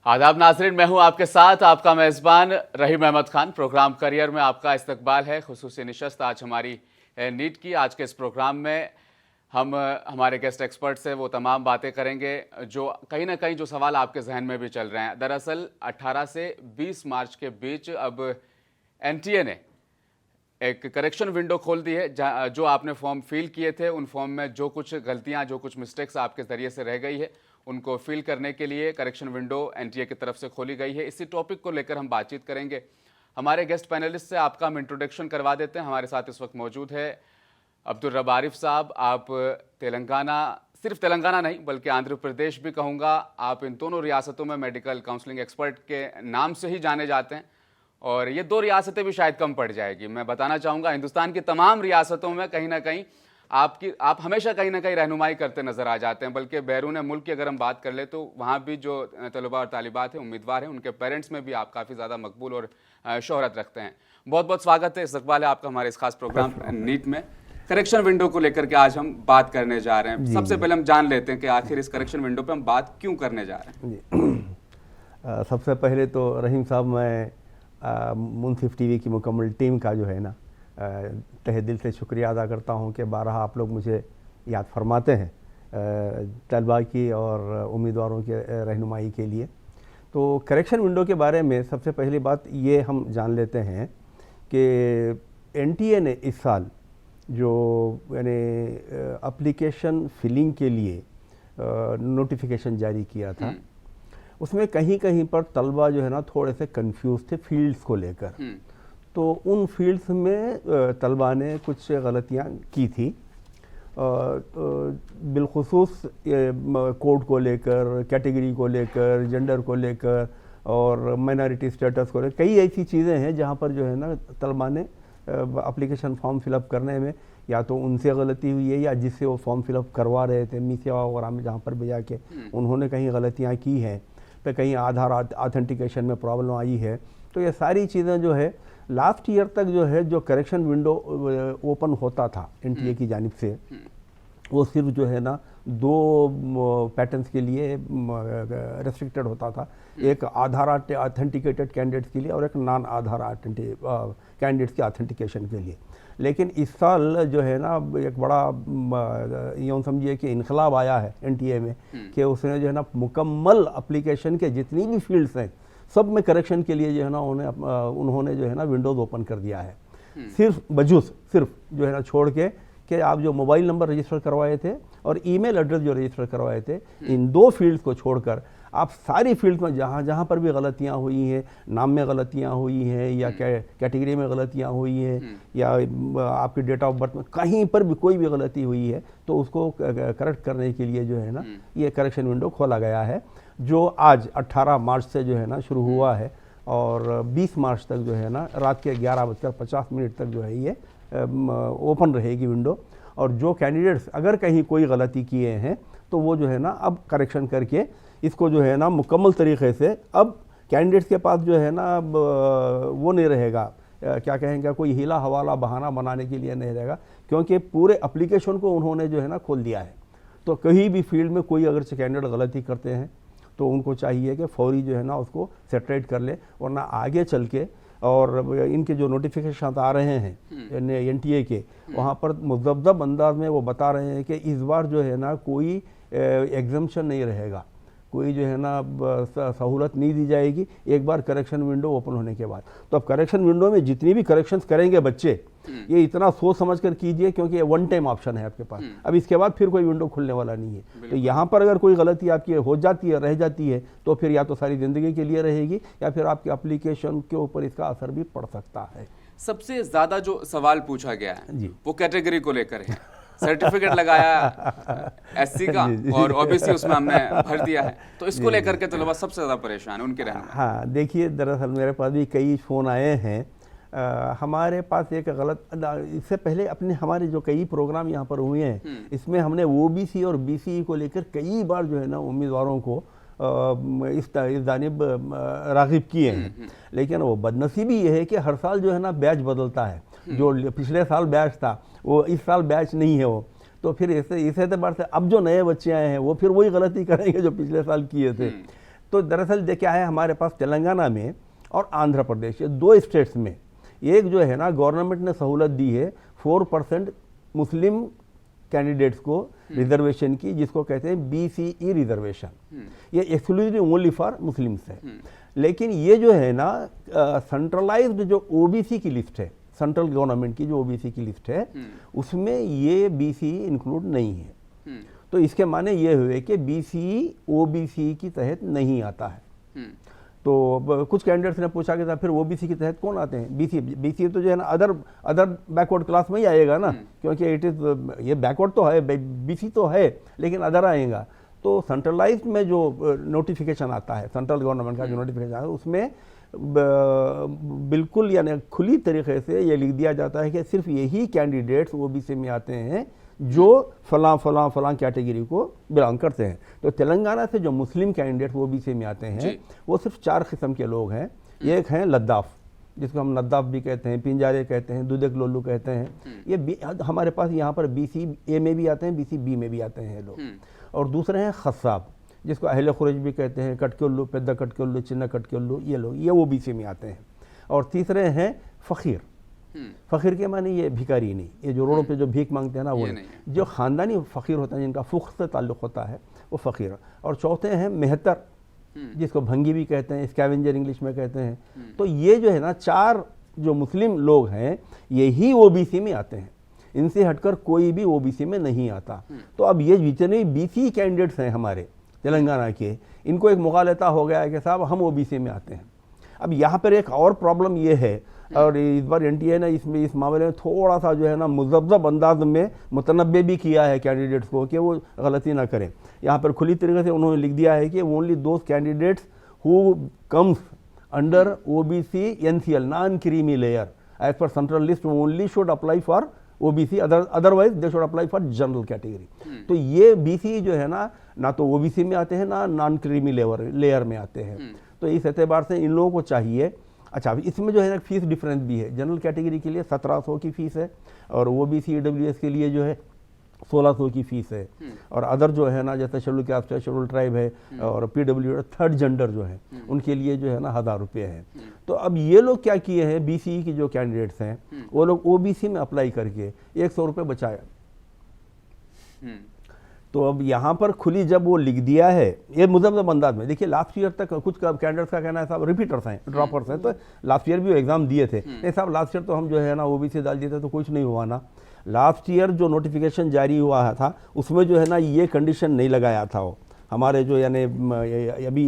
आदाब नाज़रीन, मैं हूं आपके साथ आपका मेज़बान रहीम अहमद खान। प्रोग्राम करियर में आपका इस्तकबाल है। खुसूसी निशस्त आज हमारी नीट की। आज के इस प्रोग्राम में हम हमारे गेस्ट एक्सपर्ट से वो तमाम बातें करेंगे जो कहीं ना कहीं जो सवाल आपके जहन में भी चल रहे हैं। दरअसल 18 से 20 मार्च के बीच अब एनटीए ने एक करेक्शन विंडो खोल दी है। जो आपने फॉर्म फिल किए थे उन फॉर्म में जो कुछ गलतियां, जो कुछ मिस्टेक्स आपके ज़रिए से रह गई है, उनको फिल करने के लिए करेक्शन विंडो एनटीए की तरफ से खोली गई है। इसी टॉपिक को लेकर हम बातचीत करेंगे। हमारे गेस्ट पैनलिस्ट से आपका हम इंट्रोडक्शन करवा देते हैं। हमारे साथ इस वक्त मौजूद है अब्दुल रब आरिफ साहब। आप तेलंगाना, सिर्फ तेलंगाना नहीं बल्कि आंध्र प्रदेश भी कहूँगा, आप इन दोनों रियासतों में मेडिकल काउंसलिंग एक्सपर्ट के नाम से ही जाने जाते हैं। और ये दो रियासतें भी शायद कम पड़ जाएगी। मैं बताना चाहूँगा हिंदुस्तान की तमाम रियासतों में कहीं ना कहीं आप हमेशा कहीं ना कहीं रहनुमाई करते नज़र आ जाते हैं। बल्कि बैरून मुल्क की अगर हम बात कर ले तो वहाँ भी जो तलबा और तालिबात हैं, उम्मीदवार हैं, उनके पेरेंट्स में भी आप काफ़ी ज़्यादा मकबूल और शोहरत रखते हैं। बहुत बहुत स्वागत है, इस्तकबाल है आपका हमारे इस खास प्रोग्राम नीट में। करेक्शन विंडो को लेकर के आज हम बात करने जा रहे हैं। सबसे पहले हम जान लेते हैं कि आखिर इस करेक्शन विंडो पे हम बात क्यों करने जा रहे हैं। सबसे पहले तो रहीम साहब, मैं मुनसिफ टीवी की मुकम्मल टीम का जो है ना तहे दिल से शुक्रिया अदा करता हूं कि बारहा आप लोग मुझे याद फरमाते हैं तलबा की और उम्मीदवारों के रहनुमाई के लिए। तो करेक्शन विंडो के बारे में सबसे पहली बात ये हम जान लेते हैं कि एनटीए ने इस साल जो यानी एप्लीकेशन फिलिंग के लिए नोटिफिकेशन जारी किया था, उसमें कहीं कहीं पर तलबा जो है ना थोड़े से कंफ्यूज थे फील्ड्स को लेकर। तो उन फील्ड्स में तलबा ने कुछ गलतियां की थी, बिलखुसूस कोड को लेकर, कैटेगरी को लेकर, जेंडर को लेकर और माइनॉरिटी स्टेटस को लेकर। कई ऐसी चीज़ें हैं जहां पर जो है ना तलबा ने एप्लीकेशन फॉर्म फिलअप करने में या तो उनसे गलती हुई है या जिससे वो फॉर्म फिलअप करवा रहे थे मीसेवा वगैरह में, जहाँ पर भी जाके उन्होंने कहीं गलतियाँ की हैं। तो कहीं आधार ऑथेंटिकेशन में प्रॉब्लम आई है। तो ये सारी चीज़ें जो है लास्ट ईयर तक जो है जो करेक्शन विंडो ओपन होता था एनटीए की जानिब से, वो सिर्फ जो है ना दो पैटर्न्स के लिए रेस्ट्रिक्टेड होता था। एक आधार ऑथेंटिकेटेड कैंडिडेट्स के लिए और एक नॉन आधार कैंडिडेट्स के ऑथेंटिकेशन के लिए। लेकिन इस साल जो है ना एक बड़ा यूँ समझिए कि इनकलाब आया है एनटीए में कि उसने जो है ना मुकम्मल एप्लीकेशन के जितनी भी फील्ड्स हैं सब में करेक्शन के लिए जो है ना उन्होंने जो है ना विंडोज़ ओपन कर दिया है। सिर्फ जो है ना छोड़ के कि आप जो मोबाइल नंबर रजिस्टर करवाए थे और ईमेल एड्रेस जो रजिस्टर करवाए थे, इन दो फील्ड्स को छोड़कर आप सारी फील्ड में जहाँ जहाँ पर भी गलतियाँ हुई हैं, नाम में गलतियाँ हुई हैं या कैटेगरी में गलतियाँ हुई हैं या आपकी डेट ऑफ बर्थ में कहीं पर भी कोई भी गलती हुई है, तो उसको करेक्ट करने के लिए जो है ना ये करेक्शन विंडो खोला गया है, जो आज 18 मार्च से जो है ना शुरू हुआ है और 20 मार्च तक जो है ना रात के 11:50 तक जो है ये ओपन रहेगी विंडो। और जो कैंडिडेट्स अगर कहीं कोई गलती किए हैं तो वो जो है ना अब करेक्शन करके इसको जो है ना मुकम्मल तरीके से अब कैंडिडेट्स के पास जो है ना वो नहीं रहेगा, क्या कहेंगे, कोई हीला हवाला बहाना बनाने के लिए नहीं रहेगा, क्योंकि पूरे एप्लीकेशन को उन्होंने जो है ना खोल दिया है। तो कहीं भी फील्ड में कोई अगर कैंडिडेट गलती करते हैं तो उनको चाहिए कि फौरी जो है ना उसको सेटरेट कर ले, वरना आगे चल के और इनके जो नोटिफिकेशन आ रहे हैं एनटीए के, वहाँ पर मुज़ब्ज़ब अंदाज में वो बता रहे हैं कि इस बार जो है ना कोई एग्जम्पशन नहीं रहेगा, कोई जो है ना सहूलत नहीं दी जाएगी एक बार करेक्शन विंडो ओपन होने के बाद। तो अब करेक्शन विंडो में जितनी भी करेक्शंस करेंगे बच्चे, ये इतना सोच समझ कर कीजिए क्योंकि ये वन टाइम ऑप्शन है आपके पास। अब इसके बाद फिर कोई विंडो खुलने वाला नहीं है। तो यहाँ पर अगर कोई गलती आपकी हो जाती है, रह जाती है, तो फिर या तो सारी ज़िंदगी के लिए रहेगी या फिर आपके एप्लीकेशन के ऊपर इसका असर भी पड़ सकता है। सबसे ज़्यादा जो सवाल पूछा गया है वो कैटेगरी को लेकर है। सर्टिफिकेट लगाया एससी का और ओबीसी उसमें हमने भर दिया है, तो इसको लेकर के तलबा सबसे ज़्यादा परेशान है उनके रहने। हाँ, देखिए दरअसल मेरे पास भी कई फ़ोन आए हैं। हमारे पास एक गलत, इससे पहले हमारे जो कई प्रोग्राम यहाँ पर हुए हैं इसमें हमने ओबीसी और बीसी को लेकर कई बार जो है ना उम्मीदवारों को इस जानिब राग़िब किए हैं। लेकिन वो बदनसीबी ये है कि हर साल जो है ना बैच बदलता है। जो पिछले साल बैच था वो इस साल बैच नहीं है वो, तो फिर इस एतबार से अब जो नए बच्चे आए हैं वो फिर वही गलती करेंगे जो पिछले साल किए थे। तो दरअसल क्या है, हमारे पास तेलंगाना में और आंध्र प्रदेश, ये 2 स्टेट्स में एक जो है ना गवर्नमेंट ने सहूलत दी है 4% मुस्लिम कैंडिडेट्स को रिजर्वेशन की, जिसको कहते हैं BCE रिजर्वेशन। ये एक्सक्लूसिवली ओनली फॉर मुस्लिम्स है। लेकिन ये जो है ना सेंट्रलाइज्ड जो OBC की लिस्ट है, सेंट्रल गवर्नमेंट की जो OBC की लिस्ट है, उसमें ये BCE इंक्लूड नहीं है। तो इसके माने ये हुए कि BCE OBC की तहत नहीं आता है। तो कुछ कैंडिडेट्स ने पूछा कि साहब फिर OBC के तहत कौन आते हैं? BCE तो जो है ना अदर बैकवर्ड क्लास में ही आएगा ना, क्योंकि इट इज ये बैकवर्ड तो है, BC तो है, लेकिन अदर आएगा। तो सेंट्रलाइज्ड में जो नोटिफिकेशन आता है, सेंट्रल गवर्नमेंट का जो नोटिफिकेशन आता है, उसमें बिल्कुल यानी खुली तरीके से ये लिख दिया जाता है कि सिर्फ यही कैंडिडेट्स OBC में आते हैं जो फलां कैटेगरी को बिलोंग करते हैं। तो तेलंगाना से जो मुस्लिम कैंडिडेट OBC में आते हैं वो सिर्फ 4 किस्म के लोग हैं। एक हैं लद्दाफ, जिसको हम नद्दाफ भी कहते हैं, पिंजारे कहते हैं, दूधक लोल्लू कहते हैं। ये हमारे पास यहाँ पर BCA में भी आते हैं, BCB में भी आते हैं लोग। और दूसरे हैं खस्साब, जिसको अहले खुरेज भी कहते हैं, कटकेल्लू, पेद्दा कटकेल्लू, चिन्ना कटकेल्लू, ये लोग ये OBC में आते हैं। और तीसरे हैं फ़कीर। फ़कीर के माने ये भिखारी नहीं, ये जो रोडों पे जो भीख मांगते हैं ना, वो नहीं। जो ख़ानदानी फ़कीर होता है, जिनका फ़ुख्र से ताल्लुक़ होता है, वो फ़कीर। और चौथे हैं मेहतर, जिसको भंगी भी कहते हैं, स्कैवेंजर इंग्लिश में कहते हैं। तो ये जो है ना 4 जो मुस्लिम लोग हैं यही OBC में आते हैं, इनसे हटकर कोई भी OBC में नहीं आता। तो अब ये जितने BC कैंडिडेट्स हैं हमारे तेलंगाना के, इनको एक मुगालता हो गया है कि साहब हम OBC में आते हैं। अब यहाँ पर एक और प्रॉब्लम ये है, और इस बार NTA ने इस मामले में थोड़ा सा जो है ना मुज़ब्ज़ब अंदाज में मुतनब्बे भी किया है कैंडिडेट्स को कि वो गलती ना करें। यहाँ पर खुली तरीके से उन्होंने लिख दिया है कि only those candidates who comes under OBC NCL non creamy layer as per central list only should apply for OBC, otherwise they should apply for general category. तो ये BC जो है ना तो OBC में आते हैं ना नॉन क्रीमी लेयर में आते हैं। तो इस एतबार से इन लोगों को चाहिए। अच्छा, इसमें जो है ना फीस डिफरेंस भी है। जनरल कैटेगरी के लिए 1700 की फ़ीस है, और OBC EWS के लिए जो है 1600 की फ़ीस है। और अदर जो है ना जैसे शेड्यूल कास्ट है, शेड्यूल ट्राइब है, और PWD थर्ड जेंडर जो है उनके लिए जो है ना 1000 रुपये है। तो अब ये लोग क्या किए हैं, BCE की जो कैंडिडेट्स हैं वो लोग OBC में अप्लाई करके 100 रुपये बचाया। तो अब यहाँ पर खुली जब वो लिख दिया है ये मुज़ब्ज़ब अंदाज में, देखिए लास्ट ईयर तक कुछ कैंडिडेट्स का कहना है साहब रिपीटर्स हैं, ड्रॉपर्स हैं, तो लास्ट ईयर भी वो एग्ज़ाम दिए थे। नहीं साहब लास्ट ईयर तो हम जो है ना OBC डाल दिए थे तो कुछ नहीं हुआ ना। लास्ट ईयर जो नोटिफिकेशन जारी हुआ था उसमें जो है ना ये कंडीशन नहीं लगाया था। वो हमारे जो यानी अभी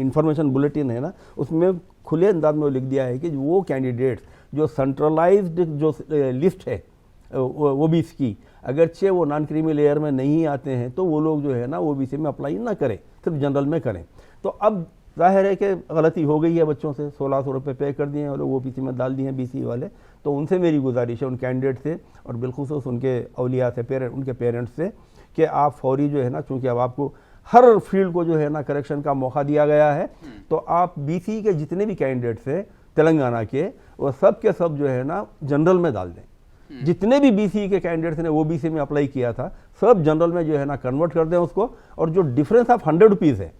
इंफॉर्मेशन बुलेटिन है ना, उसमें खुले अंदाज में लिख दिया है कि वो कैंडिडेट्स जो सेंट्रलाइज्ड जो लिस्ट है OBC की, अगरचे वो नॉन क्रीमी लेयर में नहीं आते हैं तो वो लोग जो है ना OBC में अप्लाई ना करें, सिर्फ जनरल में करें। तो अब जाहिर है कि गलती हो गई है बच्चों से, 1600 रुपये पे कर दिए हैं और लोग OBC में डाल दिए हैं BC वाले। तो उनसे मेरी गुजारिश है, उन कैंडिडेट से और बिलखुसूस उनके औलिया से, उनके पेरेंट्स से, कि आप फौरी जो है ना, चूँकि अब आपको हर फील्ड को जो है ना करेक्शन का मौका दिया गया है, तो आप BC के जितने भी कैंडिडेट्स हैं तेलंगाना के, वो सब के सब जो है ना जनरल में डाल दें। जितने भी BC के कैंडिडेट्स ने OBC में अप्लाई किया था सब जनरल में जो है ना कन्वर्ट कर दें उसको, और जो डिफरेंस ऑफ 100 रुपीज़ है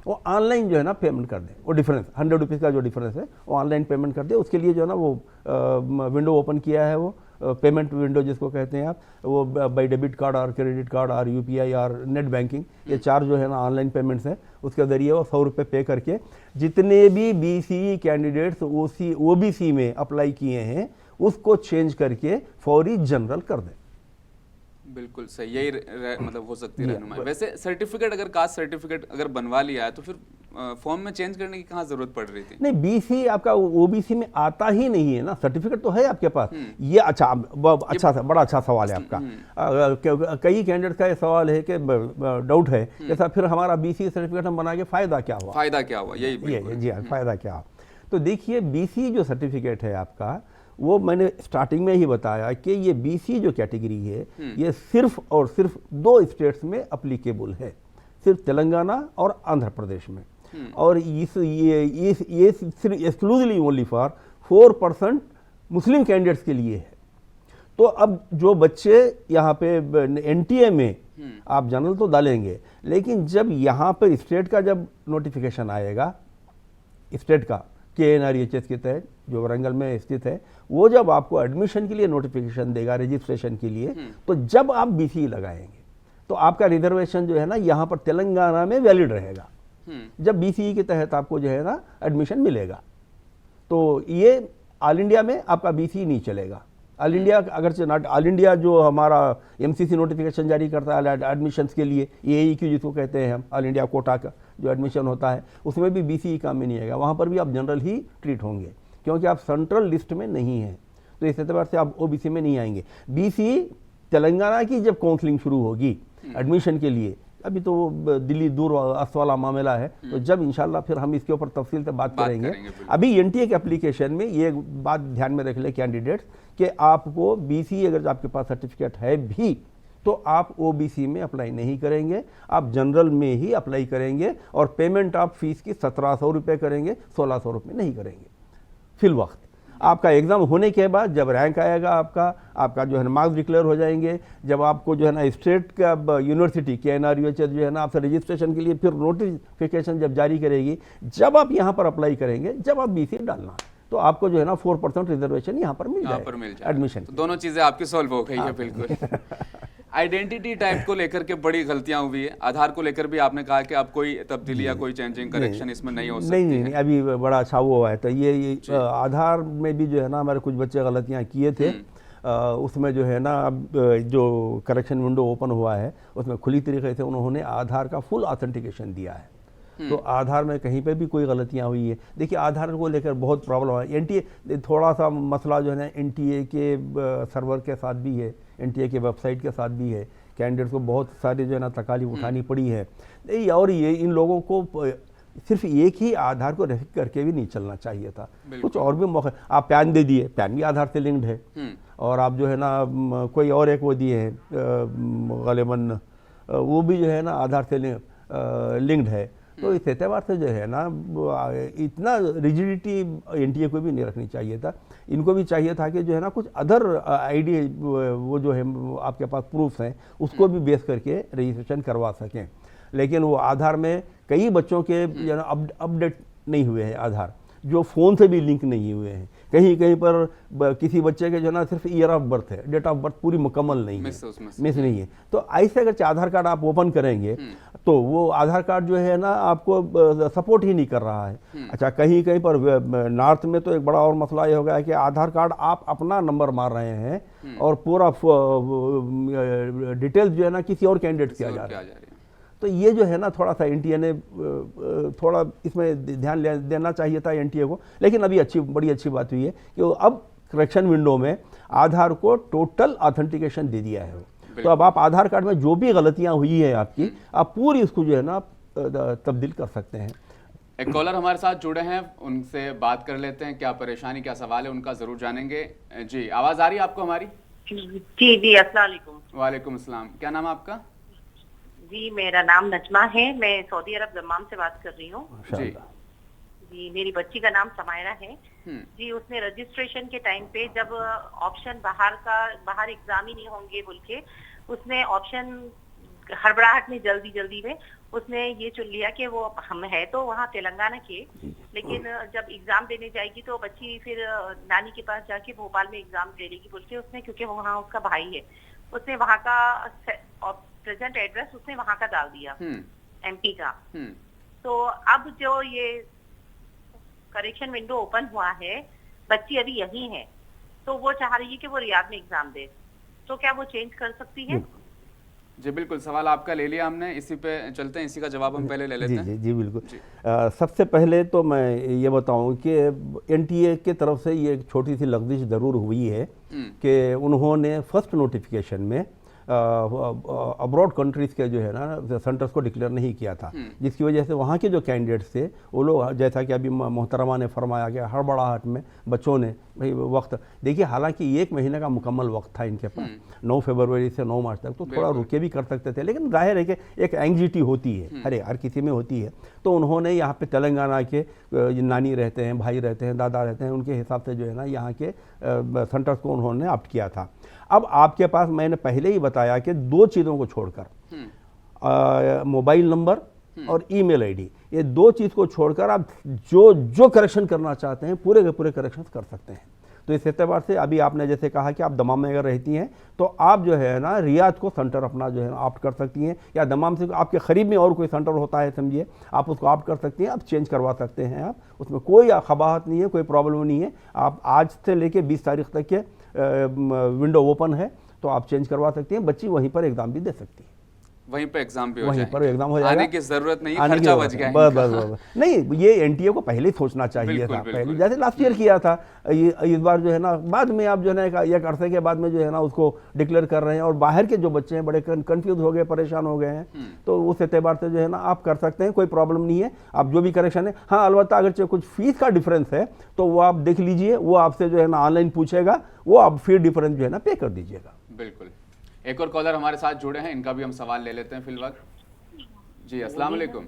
वो ऑनलाइन जो है ना पेमेंट कर दें। वो डिफरेंस 100 रुपीज़ का जो डिफरेंस है वो ऑनलाइन पेमेंट कर दें। उसके लिए जो है ना वो विंडो ओपन किया है, वो पेमेंट विंडो जिसको कहते हैं आप, वो बाई डेबिट कार्ड और क्रेडिट कार्ड और UPI और नेट बैंकिंग, ये 4 जो है ना ऑनलाइन पेमेंट्स हैं। उसके ज़रिए वो 100 रुपये पे करके जितने भी BC कैंडिडेट्स OBC में अप्लाई किए हैं उसको चेंज करके फौरी जनरल कर दें। बिल्कुल सही, यही मतलब हो सकती है रहनुमाई। वैसे सर्टिफिकेट, अगर कास्ट सर्टिफिकेट अगर बनवा लिया है तो फिर फॉर्म में चेंज करने की कहाँ जरूरत पड़ रही थी? नहीं, BC आपका OBC में आता ही नहीं है ना, सर्टिफिकेट तो है आपके पास। ये अच्छा बड़ा अच्छा सवाल है आपका। कई कैंडिडेट का ये सवाल है कि डाउट है कि साहब फिर हमारा BC सर्टिफिकेट हम बना के फ़ायदा क्या हुआ? फ़ायदा क्या हुआ, यही जी हाँ, फ़ायदा क्या हुआ? तो देखिए BC जो सर्टिफिकेट है आपका, वो मैंने स्टार्टिंग में ही बताया कि ये BC जो कैटेगरी है ये सिर्फ और सिर्फ 2 स्टेट्स में अप्लीकेबल है, सिर्फ तेलंगाना और आंध्र प्रदेश में। और ये सिर्फ exclusively only for 4% Muslim candidates के लिए है। तो अब जो बच्चे यहाँ पे NTA में आप जनरल तो डालेंगे, लेकिन जब यहाँ पर स्टेट का जब नोटिफिकेशन आएगा, स्टेट का KNRHS के तहत जो वारंगल में स्थित है, वो जब आपको एडमिशन के लिए नोटिफिकेशन देगा रजिस्ट्रेशन के लिए, तो जब आप BCE लगाएंगे तो आपका रिजर्वेशन जो है ना यहाँ पर तेलंगाना में वैलिड रहेगा। जब BCE के तहत आपको जो है ना एडमिशन मिलेगा, तो ये ऑल इंडिया में आपका BCE नहीं चलेगा। ऑल इंडिया अगर ऑल इंडिया जो हमारा MCC नोटिफिकेशन जारी करता है एडमिशन्स के लिए, AEQ जिसको कहते हैं हम, ऑल इंडिया कोटा का जो एडमिशन होता है, उसमें भी BCE काम में नहीं आएगा। वहाँ पर भी आप जनरल ही ट्रीट होंगे, क्योंकि आप सेंट्रल लिस्ट में नहीं हैं, तो इस एतबार से आप OBC में नहीं आएंगे। BCE तेलंगाना की जब काउंसलिंग शुरू होगी एडमिशन के लिए, अभी तो दिल्ली दूर अस्त वाला मामला है, तो जब इंशाल्लाह फिर हम इसके ऊपर तफसील से बात करेंगे। अभी NTA के एप्लीकेशन में ये बात ध्यान में रख ले कैंडिडेट्स कि आपको BCE अगर आपके पास सर्टिफिकेट है भी तो आप OBC में अप्लाई नहीं करेंगे, आप जनरल में ही अप्लाई करेंगे, और पेमेंट आप फीस की 1700 रुपये करेंगे, 1600 रुपये नहीं करेंगे फिल वक्त। आपका एग्ज़ाम होने के बाद जब रैंक आएगा आपका जो है मार्क्स डिक्लेयर हो जाएंगे, जब आपको जो है ना स्टेट का यूनिवर्सिटी KNRHS जो है ना आपसे रजिस्ट्रेशन के लिए फिर नोटिफिकेशन जब जारी करेगी, जब आप यहाँ पर अप्लाई करेंगे, जब आप BCE डालना, तो आपको जो है ना 4% रिजर्वेशन यहाँ पर मिल जाएगा एडमिशन। तो दोनों चीज़ें आपकी सॉल्व हो गई है। बिल्कुल। आइडेंटिटी टाइप को लेकर के बड़ी गलतियां हुई है। आधार को लेकर भी आपने कहा कि अब कोई तब्दीली या कोई चेंजिंग करेक्शन इसमें नहीं हो सकती है। नहीं, अभी बड़ा अच्छा वो हुआ है। तो ये आधार में भी जो है ना हमारे कुछ बच्चे गलतियां किए थे, उसमें जो है ना अब जो करेक्शन विंडो ओपन हुआ है उसमें खुली तरीके से उन्होंने आधार का फुल ऑथेंटिकेशन दिया है। तो आधार में कहीं पे भी कोई गलतियां हुई है। देखिए आधार को लेकर बहुत प्रॉब्लम है। NTA थोड़ा सा मसला जो है ना NTA के सर्वर के साथ भी है, NTA के वेबसाइट के साथ भी है। कैंडिडेट्स को बहुत सारी जो है ना तकालीफ उठानी पड़ी है। और ये इन लोगों को सिर्फ एक ही आधार को रेफर करके भी नहीं चलना चाहिए था, कुछ और भी मौके। आप पैन दे दिए, पैन भी आधार से लिंक्ड है, और आप जो है ना कोई और एक वो दिए हैं गालिबन, वो भी जो है ना आधार से लिंक्ड है। तो इस एतबार से जो है ना इतना रिजिडिटी NTA को भी नहीं रखनी चाहिए था। इनको भी चाहिए था कि जो है ना कुछ अदर ID वो जो है आपके पास प्रूफ्स हैं उसको भी बेस करके रजिस्ट्रेशन करवा सकें। लेकिन वो आधार में कई बच्चों के जो है ना अपडेट नहीं हुए हैं, आधार जो फ़ोन से भी लिंक नहीं हुए हैं। कहीं कहीं पर किसी बच्चे के जो है ना सिर्फ ईयर ऑफ बर्थ है, डेट ऑफ बर्थ पूरी मुकम्मल नहीं है, मिस नहीं है। तो ऐसे अगर आधार कार्ड आप ओपन करेंगे तो वो आधार कार्ड जो है ना आपको सपोर्ट ही नहीं कर रहा है। अच्छा, कहीं कहीं पर नॉर्थ में तो एक बड़ा और मसला ये हो गया है कि आधार कार्ड आप अपना नंबर मार रहे हैं और पूरा डिटेल्स जो है ना किसी और कैंडिडेट की आ जा रहा है। तो ये जो है ना थोड़ा सा NTA ने थोड़ा इसमें ध्यान देना चाहिए था NTA को। लेकिन अभी बड़ी अच्छी बात हुई है कि अब करेक्शन विंडो में आधार को टोटल ऑथेंटिकेशन दे दिया है। तो अब आप आधार कार्ड में जो भी गलतियां हुई है आपकी, आप पूरी उसको जो है ना तब्दील कर सकते हैं। एक कॉलर हमारे साथ जुड़े हैं, उनसे बात कर लेते हैं। क्या परेशानी, क्या सवाल है, उनका जरूर जानेंगे। जी, आवाज आ रही है आपको हमारी? जी, अस्सलाम वालेकुम। वालेकुम अस्सलाम। क्या नाम है आपका? जी, मेरा नाम नजमा है, मैं सऊदी अरब दम्माम से बात कर रही हूँ। जी, मेरी बच्ची का नाम समायरा है। जी, उसने रजिस्ट्रेशन के टाइम पे जब ऑप्शन बाहर एग्जाम ही नहीं होंगे बोल के उसने ऑप्शन हड़बड़ाहट में जल्दी में उसने ये चुन लिया कि वो हम है तो वहाँ तेलंगाना के, लेकिन जब एग्जाम देने जाएगी तो बच्ची फिर नानी के पास जाके भोपाल में एग्जाम दे लेगी बोल के उसने, क्योंकि वहाँ उसका भाई है, उसने वहाँ का प्रेजेंट एड्रेस उसने वहाँ का डाल दिया, MP का। तो अब जो ये करेक्शन विंडो ओपन हुआ है, बच्ची अभी यही है, तो वो चाह रही है कि वो रियाद में एग्जाम दे, तो क्या वो चेंज कर सकती है? जी बिल्कुल, सवाल आपका ले लिया हमने, इसी पे चलते हैं, इसी का जवाब हम पहले ले लेते हैं। जी बिल्कुल। सबसे पहले तो मैं ये बताऊं कि NTA की तरफ से ये एक छोटी सी लफ्ज़िश ज़रूर हुई है कि उन्होंने फर्स्ट नोटिफिकेशन में अब्रॉड कंट्रीज़ के जो है ना सेंटर्स को डिक्लेयर नहीं किया था, जिसकी वजह से वहाँ के जो कैंडिडेट्स थे वो लोग, जैसा कि अभी मोहतरमा ने फरमाया कि हड़बड़ाहट में बच्चों ने भाई वक्त, देखिए हालांकि 1 महीने का मुकम्मल वक्त था इनके पास, 9 फरवरी से 9 मार्च तक, तो थोड़ा रुके भी कर सकते थे, लेकिन जाहिर है कि एक एंग्जाइटी होती है, हर किसी में होती है। तो उन्होंने यहाँ पे तेलंगाना के नानी रहते हैं, भाई रहते हैं, दादा रहते हैं, उनके हिसाब से जो है ना यहाँ के सेंटर्स को उन्होंने ऑप्ट किया था। अब आपके पास मैंने पहले ही बताया कि 2 चीज़ों को छोड़कर मोबाइल नंबर और ईमेल आईडी, ये 2 चीज़ को छोड़कर आप जो करेक्शन करना चाहते हैं पूरे के पूरे करेक्शन कर सकते हैं। तो इस एतबार से अभी आपने जैसे कहा कि आप दमाम में अगर रहती हैं तो आप जो है ना रियाद को सेंटर अपना जो है ना ऑप्ट कर सकती हैं, या दमाम से आपके करीब में और कोई सेंटर होता है समझिए, आप उसको ऑप्ट कर सकती हैं, आप चेंज करवा सकते हैं। आप उसमें कोई खबाहत नहीं है, कोई प्रॉब्लम नहीं है। आप आज से लेके 20 तारीख तक के विंडो ओपन है, तो आप चेंज करवा सकती हैं। बच्ची वहीं पर एग्ज़ाम भी दे सकती है, वहीं पे एग्जाम भी हो वहीं जाएगा, पर एग्जाम हो जाएगा, आने की जरूरत नहीं, आने की खर्चा जरूरत बच गया नहीं। बस नहीं, ये एनटीए को पहले ही सोचना चाहिए बिल्कुल, था, बिल्कुल। पहले जैसे लास्ट ईयर किया था। इस बार जो है ना बाद में आप जो है ना एक अरसे के बाद में जो है ना उसको डिक्लेयर कर रहे हैं, और बाहर के जो बच्चे हैं बड़े कंफ्यूज हो गए, परेशान हो गए हैं। तो उस एतबार से जो है ना आप कर सकते हैं, कोई प्रॉब्लम नहीं है। आप जो भी करेक्शन है, हाँ अलबत्ता अगर कुछ फीस का डिफरेंस है तो वो आप देख लीजिए, वो आपसे जो है ना ऑनलाइन पूछेगा, वो आप फी डिफरेंस जो है ना पे कर दीजिएगा। बिल्कुल। एक और कॉलर हमारे साथ जुड़े हैं, इनका भी हम सवाल ले लेते हैं फिलहाल। जी अस्सलाम वालेकुम।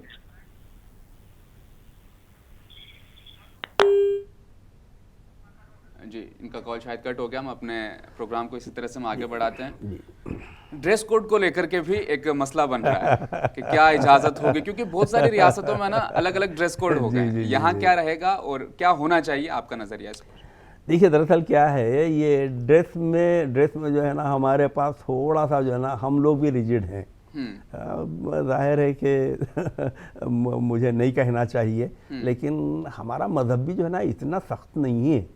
जी इनका कॉल शायद कट हो गया, हम अपने प्रोग्राम को इसी तरह से हम आगे बढ़ाते हैं। ड्रेस कोड को लेकर के भी एक मसला बन रहा है कि क्या इजाजत होगी, क्योंकि बहुत सारी रियासतों में ना अलग अलग ड्रेस कोड हो गए, यहाँ क्या रहेगा और क्या होना चाहिए, आपका नजरिया इस पर? देखिए दरअसल क्या है, ये ड्रेस में जो है ना हमारे पास थोड़ा सा जो है ना हम लोग भी रिजिड हैं। जाहिर है कि मुझे नहीं कहना चाहिए, लेकिन हमारा मज़हब भी जो है ना इतना सख्त नहीं है।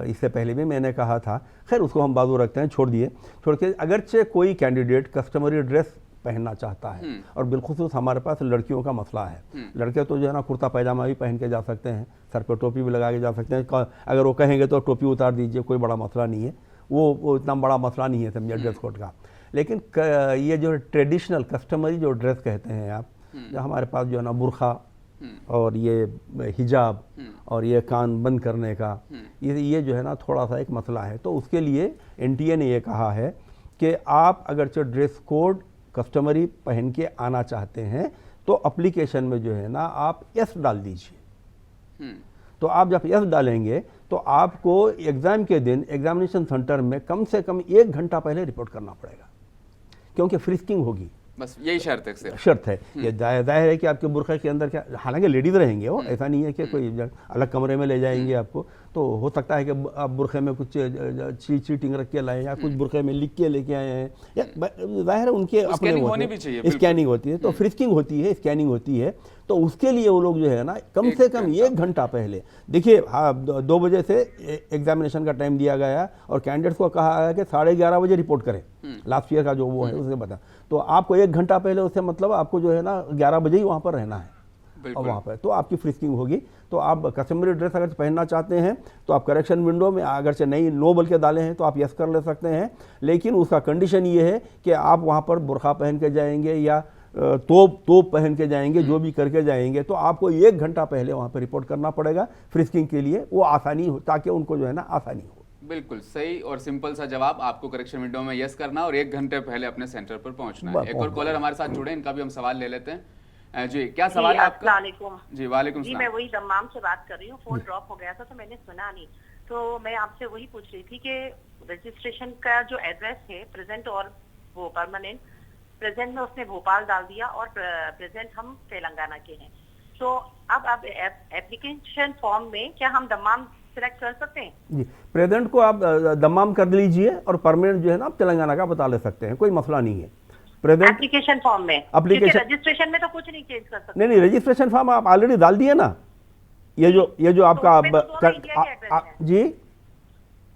इससे पहले भी मैंने कहा था, खैर उसको हम बाजू रखते हैं, छोड़ के अगरचे कोई कैंडिडेट कस्टमरी ड्रेस पहनना चाहता है, और बिलखुसूस हमारे पास लड़कियों का मसला है। लड़के तो जो है ना कुर्ता पैजामा भी पहन के जा सकते हैं, सर पे टोपी भी लगा के जा सकते हैं। अगर वो कहेंगे तो टोपी उतार दीजिए, कोई बड़ा मसला नहीं है, वो इतना बड़ा मसला नहीं है समझिए ड्रेस कोड का। लेकिन ये जो ट्रेडिशनल कस्टमरी जो ड्रेस कहते हैं आप, जो हमारे पास जो है ना बुरखा और ये हिजाब और ये कान बंद करने का, ये जो है ना थोड़ा सा एक मसला है। तो उसके लिए एनटीए ने ये कहा है कि आप अगरचे ड्रेस कोड कस्टमरी पहन के आना चाहते हैं तो एप्लीकेशन में जो है ना आप यस डाल दीजिए। तो आप जब यस डालेंगे तो आपको एग्ज़ाम के दिन एग्जामिनेशन सेंटर में कम से कम 1 घंटा पहले रिपोर्ट करना पड़ेगा, क्योंकि फ्रिस्किंग होगी। बस यही शर्त है, सिर्फ शर्त है। ये जाहिर है कि आपके बुरखे के अंदर क्या, हालांकि लेडीज़ रहेंगे, वो ऐसा नहीं है कि कोई अलग कमरे में ले जाएंगे आपको। तो हो सकता है कि आप बुरखे में कुछ चीटिंग रख के लाए, या कुछ बुरखे में लिख के लेके आए हैं, या जाहिर है उनके अपने स्कैनिंग होती है, तो फ्रिस्किंग होती है, स्कैनिंग होती है। तो उसके लिए वो लोग जो है ना कम से कम 1 घंटा पहले, देखिए हाँ 2 बजे से एग्जामिनेशन का टाइम दिया गया है, और कैंडिडेट्स को कहा गया कि 11:30 बजे रिपोर्ट करें। लास्ट ईयर का जो वो है उसने बता, तो आपको 1 घंटा पहले, उससे मतलब आपको जो है ना 11 बजे ही वहाँ पर रहना है, और वहाँ पर तो आपकी फ्रिस्किंग होगी। तो आप कस्टमरी ड्रेस अगर पहनना चाहते हैं तो आप करेक्शन विंडो में अगर से नहीं नो बोल के डाले हैं तो आप यस कर ले सकते हैं, लेकिन उसका कंडीशन ये है कि आप वहाँ पर बुरखा पहन के जाएंगे या तोप पहन के जाएंगे, जो भी करके जाएंगे, तो आपको 1 घंटा पहले वहाँ पर रिपोर्ट करना पड़ेगा फ्रिस्किंग के लिए। वो आसानी हो, ताकि उनको जो है ना आसानी हो। बिल्कुल सही और सिंपल सा जवाब, आपको करेक्शन विंडो में यस करना और 1 घंटे पहले अपने सेंटर पर पहुंचना है। एक और कॉलर हमारे साथ जुड़े, इनका भी हम सवाल ले लेते हैं। जी क्या सवाल है आपका? जी वालेकुम सलाम। मैं वही दमाम से बात कर रही हूँ, फोन ड्रॉप हो गया था तो मैंने सुना नहीं, तो मैं आपसे वही पूछ रही थी कि रजिस्ट्रेशन का जो एड्रेस है प्रेजेंट और वो परमानेंट, प्रेजेंट में उसने भोपाल डाल दिया और प्रेजेंट हम तेलंगाना के हैं, तो अब एप्लीकेशन फॉर्म में क्या हम दमाम सिलेक्ट कर सकते हैं? जी, प्रेजेंट को आप दमाम कर लीजिए और परमानेंट जो है ना आप तेलंगाना का बता ले सकते हैं, कोई मसला नहीं है। प्रेजेंट एप्लीकेशन फॉर्म में, एप्लीकेशन रजिस्ट्रेशन में तो कुछ नहीं चेंज कर सकते। नहीं, रजिस्ट्रेशन फॉर्म आप ऑलरेडी डाल दिए ना, ये जो आपका जी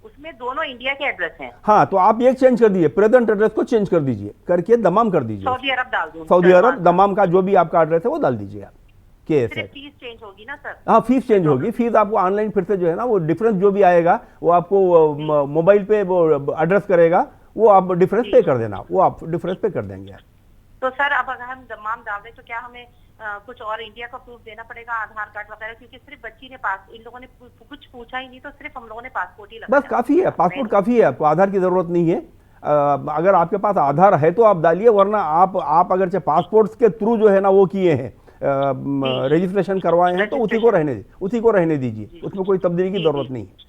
उसमें दोनों इंडिया के एड्रेस हैं। हाँ, तो आप एक चेंज कर दीजिए, प्रेजेंट एड्रेस को चेंज कर दीजिए, करके दमाम कर दीजिए। सऊदी अरब डाल दूं? सऊदी अरब दमाम का जो भी आपका एड्रेस है वो डाल दीजिए आप। सिर्फ फीस चेंज होगी ना सर? हाँ, फीस चेंज होगी। फीस आपको ऑनलाइन फिर से जो है ना वो डिफरेंस जो भी आएगा वो आपको मोबाइल पे वो एड्रेस करेगा, वो आप डिफरेंस पे कर देना, वो आप डिफरेंस पे कर देंगे। तो सर अब अगर हम दमाम डाल दें तो क्या हमें कुछ और इंडिया का प्रूफ देना पड़ेगा, आधार कार्ड वगैरह? क्योंकि सिर्फ बच्ची ने इन लोगों ने कुछ पूछा ही नहीं, तो सिर्फ हम लोगों ने पासपोर्ट ही लगाया। बस काफी है, पासपोर्ट काफी है, आपको आधार की जरूरत नहीं है। अगर आपके पास आधार है तो आप डालिए, वरना आप अगर पासपोर्ट के थ्रू जो है ना वो किए हैं, रजिस्ट्रेशन करवाए हैं, तो उसी को रहने दीजिए, उसमें कोई तब्दीली की जरूरत नहीं है।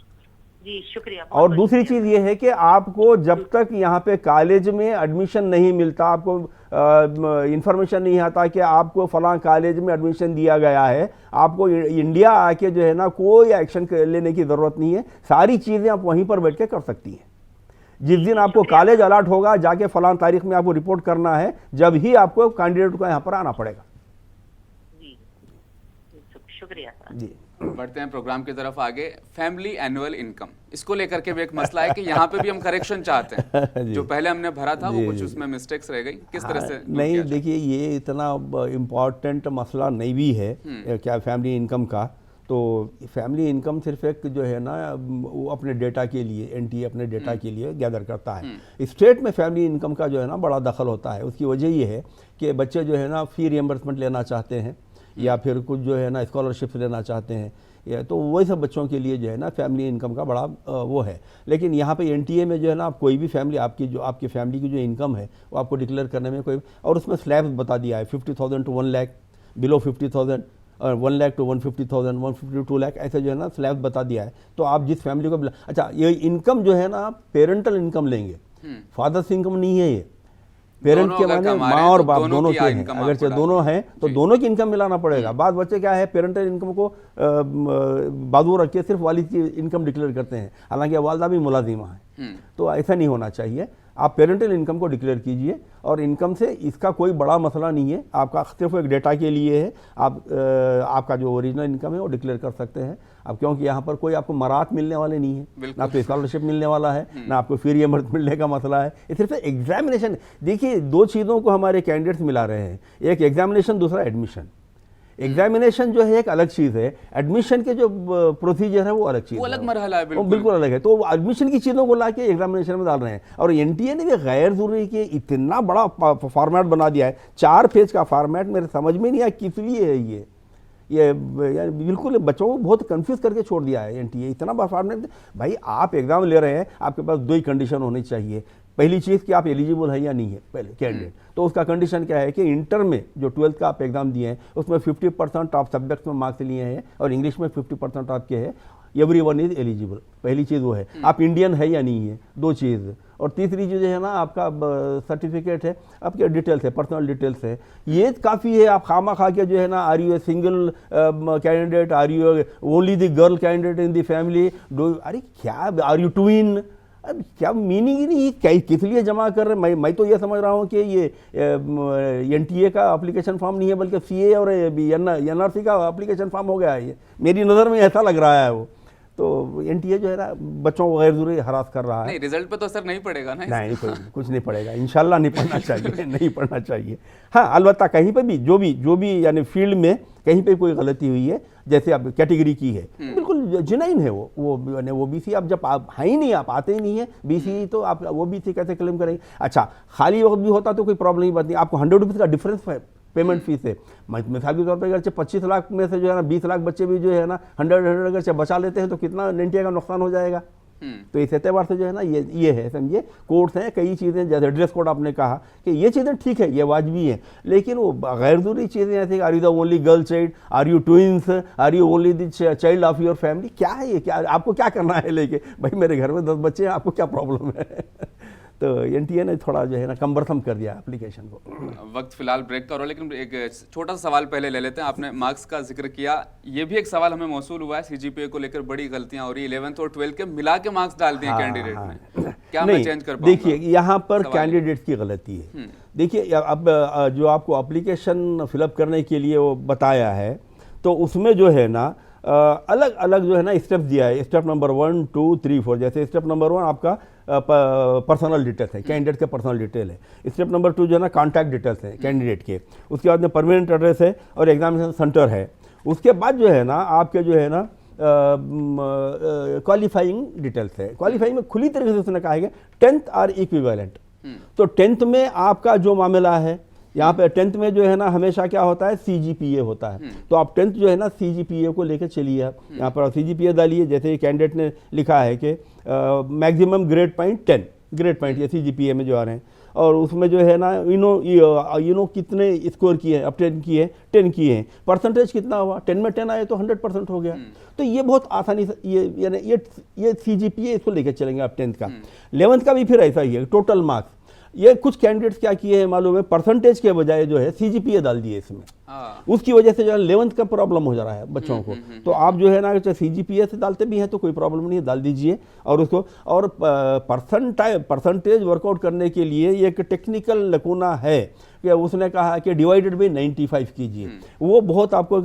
जी शुक्रिया। और दूसरी चीज़ ये है कि आपको जब तक यहाँ पे कॉलेज में एडमिशन नहीं मिलता, आपको इंफॉर्मेशन नहीं आता कि आपको फलां कॉलेज में एडमिशन दिया गया है, आपको इंडिया आके जो है ना कोई एक्शन लेने की ज़रूरत नहीं है। सारी चीज़ें आप वहीं पर बैठ के कर सकती हैं। जिस दिन आपको कॉलेज अलॉट होगा, जाके फलां तारीख में आपको रिपोर्ट करना है, जब ही आपको कैंडिडेट को यहाँ पर आना पड़ेगा। जी शुक्रिया सर। जी बढ़ते हैं प्रोग्राम की तरफ आगे। फैमिली एनुअल इनकम, इसको लेकर के भी एक मसला है कि यहाँ पे भी हम करेक्शन चाहते हैं। जो पहले हमने भरा था वो कुछ उसमें मिस्टेक्स रह गई, किस तरह से दूर नहीं किया जाए? देखिए, ये इतना इम्पॉर्टेंट मसला नहीं भी है क्या फैमिली इनकम का। तो फैमिली इनकम सिर्फ एक जो है ना वो अपने डेटा के लिए, एनटीए अपने डेटा के लिए गैदर करता है। स्टेट में फैमिली इनकम का जो है ना बड़ा दखल होता है। उसकी वजह ये है कि बच्चे जो है ना फी रिएम्बर्समेंट लेना चाहते हैं या फिर कुछ जो है ना स्कॉलरशिप लेना चाहते हैं, या तो वही सब बच्चों के लिए जो है ना फैमिली इनकम का बड़ा वो है। लेकिन यहाँ पे एनटीए में जो है ना आप कोई भी फैमिली, आपकी फैमिली की जो इनकम है वो आपको डिक्लेयर करने में कोई, और उसमें स्लैब्स बता दिया है 50,000 टू 1 लाख, बिलो 50,000 और 1 लाख टू 150,000, 150 टू 2 लाख, ऐसे जो है ना स्लैब बता दिया है। तो आप जिस फैमिली को, अच्छा ये इनकम जो है ना आप पेरेंटल इनकम लेंगे, फादर्स इनकम नहीं है ये। पेरेंट के माने माँ और बाप दोनों के हैं, अगर चाहे दोनों हैं तो दोनों की इनकम मिलाना पड़ेगा। बाद बच्चे क्या है, पेरेंटल इनकम को बाजू रख के सिर्फ वालिद की इनकम डिक्लेयर करते हैं, हालांकि वालदा भी मुलाजिमा है। तो ऐसा नहीं होना चाहिए। आप पेरेंटल इनकम को डिक्लेयर कीजिए, और इनकम से इसका कोई बड़ा मसला नहीं है, आपका सिर्फ एक डेटा के लिए है। आपका जो ओरिजिनल इनकम है वो डिक्लेयर कर सकते हैं अब, क्योंकि यहाँ पर कोई आपको मराहत मिलने वाले नहीं है, ना आपको स्कॉलरशिप मिलने वाला है, ना आपको फी रिएम्बर्समेंट मिलने का मसला है। ये सिर्फ एग्जामिनेशन। देखिए, दो चीज़ों को हमारे कैंडिडेट्स मिला रहे हैं, एक एग्जामिनेशन, दूसरा एडमिशन। एग्जामिनेशन जो है एक अलग चीज़ है, एडमिशन के जो प्रोसीजर है वो अलग चीज़ है, वो अलग मरहला है, बिल्कुल अलग है। तो एडमिशन की चीज़ों को लाके एग्जामिनेशन में डाल रहे हैं। और एनटीए ने भी गैर जरूरी के इतना बड़ा फॉर्मेट बना दिया है, 4 पेज का फॉर्मेट, मेरे समझ में नहीं आया किस लिए है ये बिल्कुल बच्चों को बहुत कंफ्यूज करके छोड़ दिया है एनटीए। इतना बड़ा फॉर्मेट, भाई आप एग्जाम ले रहे हैं, आपके पास 2 ही कंडीशन होनी चाहिए। पहली चीज़ कि आप एलिजिबल है या नहीं है पहले कैंडिडेट, तो उसका कंडीशन क्या है कि इंटर में जो 12th का आप एग्जाम दिए हैं उसमें 50% ऑफ सब्जेक्ट्स में मार्क्स लिए हैं और इंग्लिश में 50% आपके है, एवरीवन इज एलिजिबल। पहली चीज़ वो है। आप इंडियन है या नहीं है, 2 चीज़। और तीसरी चीज़ है ना आपका सर्टिफिकेट है, आपके डिटेल्स है, पर्सनल डिटेल्स है, ये काफ़ी है। आप खामा खा के जो है ना, are you a single candidate, are you only the girl candidate in the family, अरे क्या, आर यू ट्विन, अब क्या मीनिंग ही नहीं, क्या किस लिए जमा कर रहे हैं। मैं तो ये समझ रहा हूँ कि ये एनटीए का एप्लीकेशन फॉर्म नहीं है, बल्कि सीए और एनआरसी का एप्लीकेशन फॉर्म हो गया है। ये मेरी नज़र में ऐसा लग रहा है वो। तो एनटीए जो है ना बच्चों को गैर जरूरी हरास कर रहा है। नहीं, रिजल्ट पे तो असर नहीं पड़ेगा ना? नहीं, कुछ नहीं पड़ेगा, इंशाल्लाह नहीं पढ़ना चाहिए, नहीं पढ़ना चाहिए। हाँ, अलबत्ता कहीं पे भी जो भी यानी फील्ड में कहीं पे कोई गलती हुई है, जैसे अब कैटेगरी की है, बिल्कुल जिनाइन है वो बीसी। अब जब आप है ही नहीं, आप आते ही नहीं है बीसी, तो आप वो बीसी कैसे क्लेम करेंगे? अच्छा, खाली वक्त भी होता तो कोई प्रॉब्लम ही बात नहीं। आपको 100 रुपीज़ का डिफरेंस है पेमेंट फीस है। मिसाल के तौर पर अगर 25 लाख में से जो है ना 20 लाख बच्चे भी जो है ना 100 अगर बचा लेते हैं तो कितना एनटीए का नुकसान हो जाएगा। तो इस एतबार से जो है ना ये है, समझिए। कोड्स हैं, कई चीज़ें, जैसे ड्रेस कोड आपने कहा कि ये चीज़ें ठीक है, ये वाजबी है, लेकिन वो गैर जरूरी चीज़ें ऐसे, are you the only girl child, are you twins, are you only the child of your family, क्या है ये? क्या आपको क्या करना है लेके? भाई मेरे घर में 10 बच्चे हैं, आपको क्या प्रॉब्लम है? तो एनटीए ने थोड़ा जो है ना कम्बरसम कर दिया एप्लीकेशन को। वक्त फिलहाल ब्रेक का हो रहा है, लेकिन एक छोटा सा सवाल पहले ले लेते हैं। आपने मार्क्स का जिक्र किया, ये भी एक सवाल हमें मौसूल हुआ है, सीजीपीए को लेकर बड़ी गलतियां हो रही है। 11th और 12th के मिला के मार्क्स डाल दिए कैंडिडेट ने, क्या मैं चेंज कर पाऊंगा? देखिए, यहाँ पर कैंडिडेट की गलती है। देखिए, अब जो आपको एप्लीकेशन फिलअप करने के लिए वो बताया है, तो उसमें जो है ना अलग अलग जो है ना स्टेप्स दिया है। Step number 1, 2, 3, 4। जैसे स्टेप नंबर 1 आपका पर्सनल डिटेल्स है, कैंडिडेट के पर्सनल डिटेल है। स्टेप नंबर 2 जो है ना कॉन्टैक्ट डिटेल्स हैं कैंडिडेट के। उसके बाद में परमानेंट एड्रेस है और एग्जामिनेशन सेंटर है। उसके बाद जो है ना आपके जो है ना क्वालिफाइंग डिटेल्स है। क्वालिफाइंग में खुली तरीके से उसने कहा है 10th और इक्विवेलेंट। तो 10th में आपका जो मामला है, यहाँ पे 10th में जो है ना हमेशा क्या होता है, सीजीपीए होता है। तो आप 10th जो है ना सीजीपीए को लेकर चलिए। आप यहाँ पर सीजीपीए डालिए, जैसे कैंडिडेट ने लिखा है कि maximum grade point 10 grade point, ये सीजीपीए में जो आ रहे हैं। और उसमें जो है ना कितने स्कोर किए हैं, अब 10 किए हैं, 10 किए हैं, परसेंटेज कितना हुआ, 10 में 10 आए तो 100% हो गया। तो ये बहुत आसानी से ये CGPA इसको लेकर चलेंगे आप 10th का। 11th का भी फिर ऐसा ही है, टोटल मार्क्स। ये कुछ कैंडिडेट्स क्या किए हैं मालूम है, परसेंटेज के बजाय जो है CGPA डाल दिए इसमें। उसकी वजह से जो है 11th का प्रॉब्लम हो जा रहा है बच्चों को। तो आप जो है ना CGPA से डालते भी हैं तो कोई प्रॉब्लम नहीं है, डाल दीजिए। और उसको और परसेंटेज वर्कआउट करने के लिए एक टेक्निकल लकूना है कि उसने कहा कि डिवाइडेड बाई 95 कीजिए। वो बहुत आपको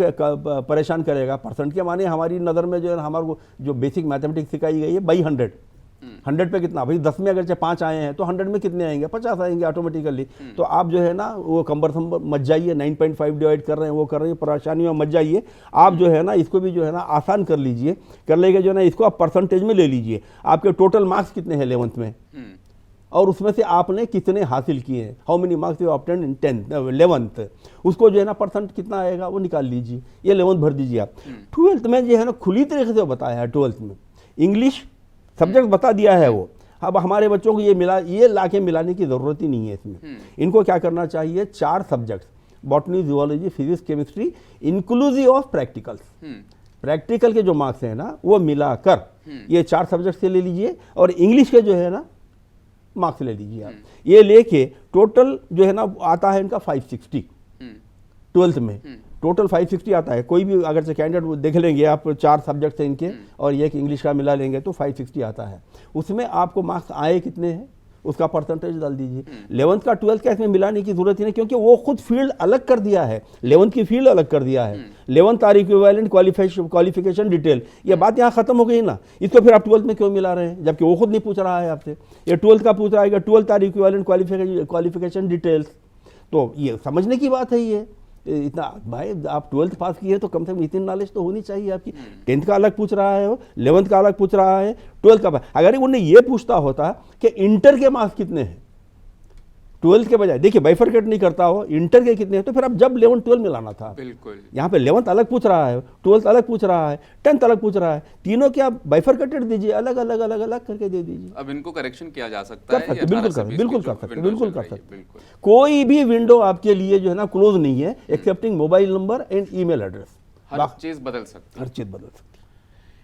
परेशान करेगा। परसेंट के माने हमारी नज़र में जो है हमारे को जो बेसिक मैथमेटिक्स सिखाई गई है बाई 100, 100 पे कितना भाई, 10 में अगर चाहे 5 आए हैं तो 100 में कितने आएंगे, 50 आएंगे ऑटोमेटिकली। तो आप जो है ना वो कंबरसम मत जाइए, 9.5 डिवाइड कर रहे हैं वो कर रहे हैं, परेशानी में मत जाइए। आप जो है ना इसको भी जो है ना आसान कर लीजिए, कर लेके जो है ना इसको आप परसेंटेज में ले लीजिए। आपके टोटल मार्क्स कितने हैं 11th में, और उसमें से आपने कितने हासिल किए हैं, how many marks you obtained in 11th, उसको जो है ना परसेंट कितना आएगा वो निकाल लीजिए, ये 11th भर दीजिए आप। 12th में जो है ना खुली तरीके से बताया है। 12th में इंग्लिश सब्जेक्ट बता दिया है वो। अब हमारे बच्चों को ये लाके मिलाने की ज़रूरत ही नहीं है इसमें। इनको क्या करना चाहिए, 4 subjects, botany, zoology, physics, chemistry, inclusive of practicals. Practical के जो मार्क्स हैं ना वो मिलाकर ये 4 सब्जेक्ट से ले लीजिए, और इंग्लिश के जो है ना मार्क्स ले लीजिए आप। ये लेके टोटल जो है ना आता है इनका 560 12th में, टोटल 560 आता है। कोई भी अगर से कैंडिडेट देख लेंगे आप, 4 सब्जेक्ट हैं इनके और एक इंग्लिश का मिला लेंगे तो 560 आता है। उसमें आपको मार्क्स आए कितने हैं उसका परसेंटेज डाल दीजिए। 11th का 12th का इसमें मिलाने की जरूरत ही नहीं, क्योंकि वो खुद फील्ड अलग कर दिया है, 11th की फील्ड अलग कर दिया है। 11th are equivalent qualification detail, ये बात यहाँ खत्म हो गई ना। इसको फिर आप 12th में क्यों मिला रहे हैं, जबकि वो खुद नहीं पूछ रहा है आपसे, ये 12th का पूछ रहा है कि 12th are equivalent qualification details. तो ये समझने की बात है। ये इतना भाई आप 12th पास किए तो कम से कम इतनी नॉलेज तो होनी चाहिए आपकी। 10th का अलग पूछ रहा है, 11th का अलग पूछ रहा है, 12th का। अगर उन्हें ये पूछता होता कि इंटर के मार्क्स कितने हैं 12th के बजाय, देखिए बाइफरकेट नहीं करता हो, इंटर के कितने हैं, तो फिर अब जब 11th 12 मिलाना था। बिल्कुल, यहाँ पे 11th अलग पूछ रहा है, 12th अलग पूछ रहा है, 10th अलग पूछ रहा है, तीनों के आप बाइफरकेटेड दीजिए, अलग अलग अलग अलग करके दे दीजिए। अब इनको करेक्शन किया जा सकता है, बिल्कुल कर सकते, बिल्कुल कर सकते। कोई भी विंडो आपके लिए जो है ना क्लोज नहीं है, excepting mobile number and email address. हर चीज बदल सकती है, हर चीज बदल सकती है।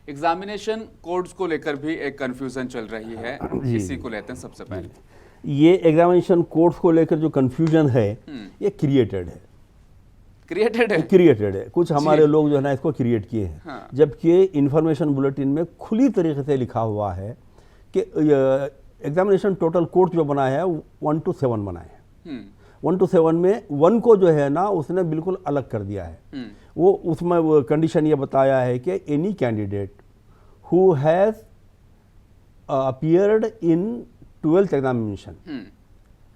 एग्जामिनेशन कोड्स को लेकर भी एक कंफ्यूजन चल रही है, इसी को लेते हैं सबसे पहले। ये एग्जामिनेशन कोर्स को लेकर जो कंफ्यूजन है ये क्रिएटेड है। कुछ हमारे लोग जो है ना इसको क्रिएट किए हैं। हाँ। जबकि इंफॉर्मेशन बुलेटिन में खुली तरीके से लिखा हुआ है कि एग्जामिनेशन टोटल कोर्स जो बनाया है 1 to 7 बनाए हैं। 1 to 7 में 1 को जो है ना उसने बिल्कुल अलग कर दिया है। वो उसमें वो कंडीशन ये बताया है कि any candidate who has appeared in 12th examination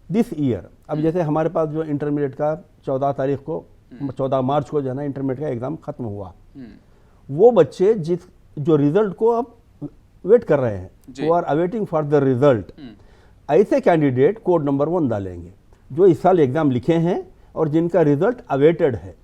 this year. अब जैसे हमारे पास जो इंटरमीडिएट का 14 मार्च को जो है ना इंटरमीडिएट का एग्जाम खत्म हुआ, वो बच्चे जो रिजल्ट को अब वेट कर रहे हैं, वो are awaiting for the result, ऐसे कैंडिडेट कोड नंबर 1 डालेंगे जो इस साल एग्जाम लिखे हैं और जिनका रिजल्ट अवेटेड है।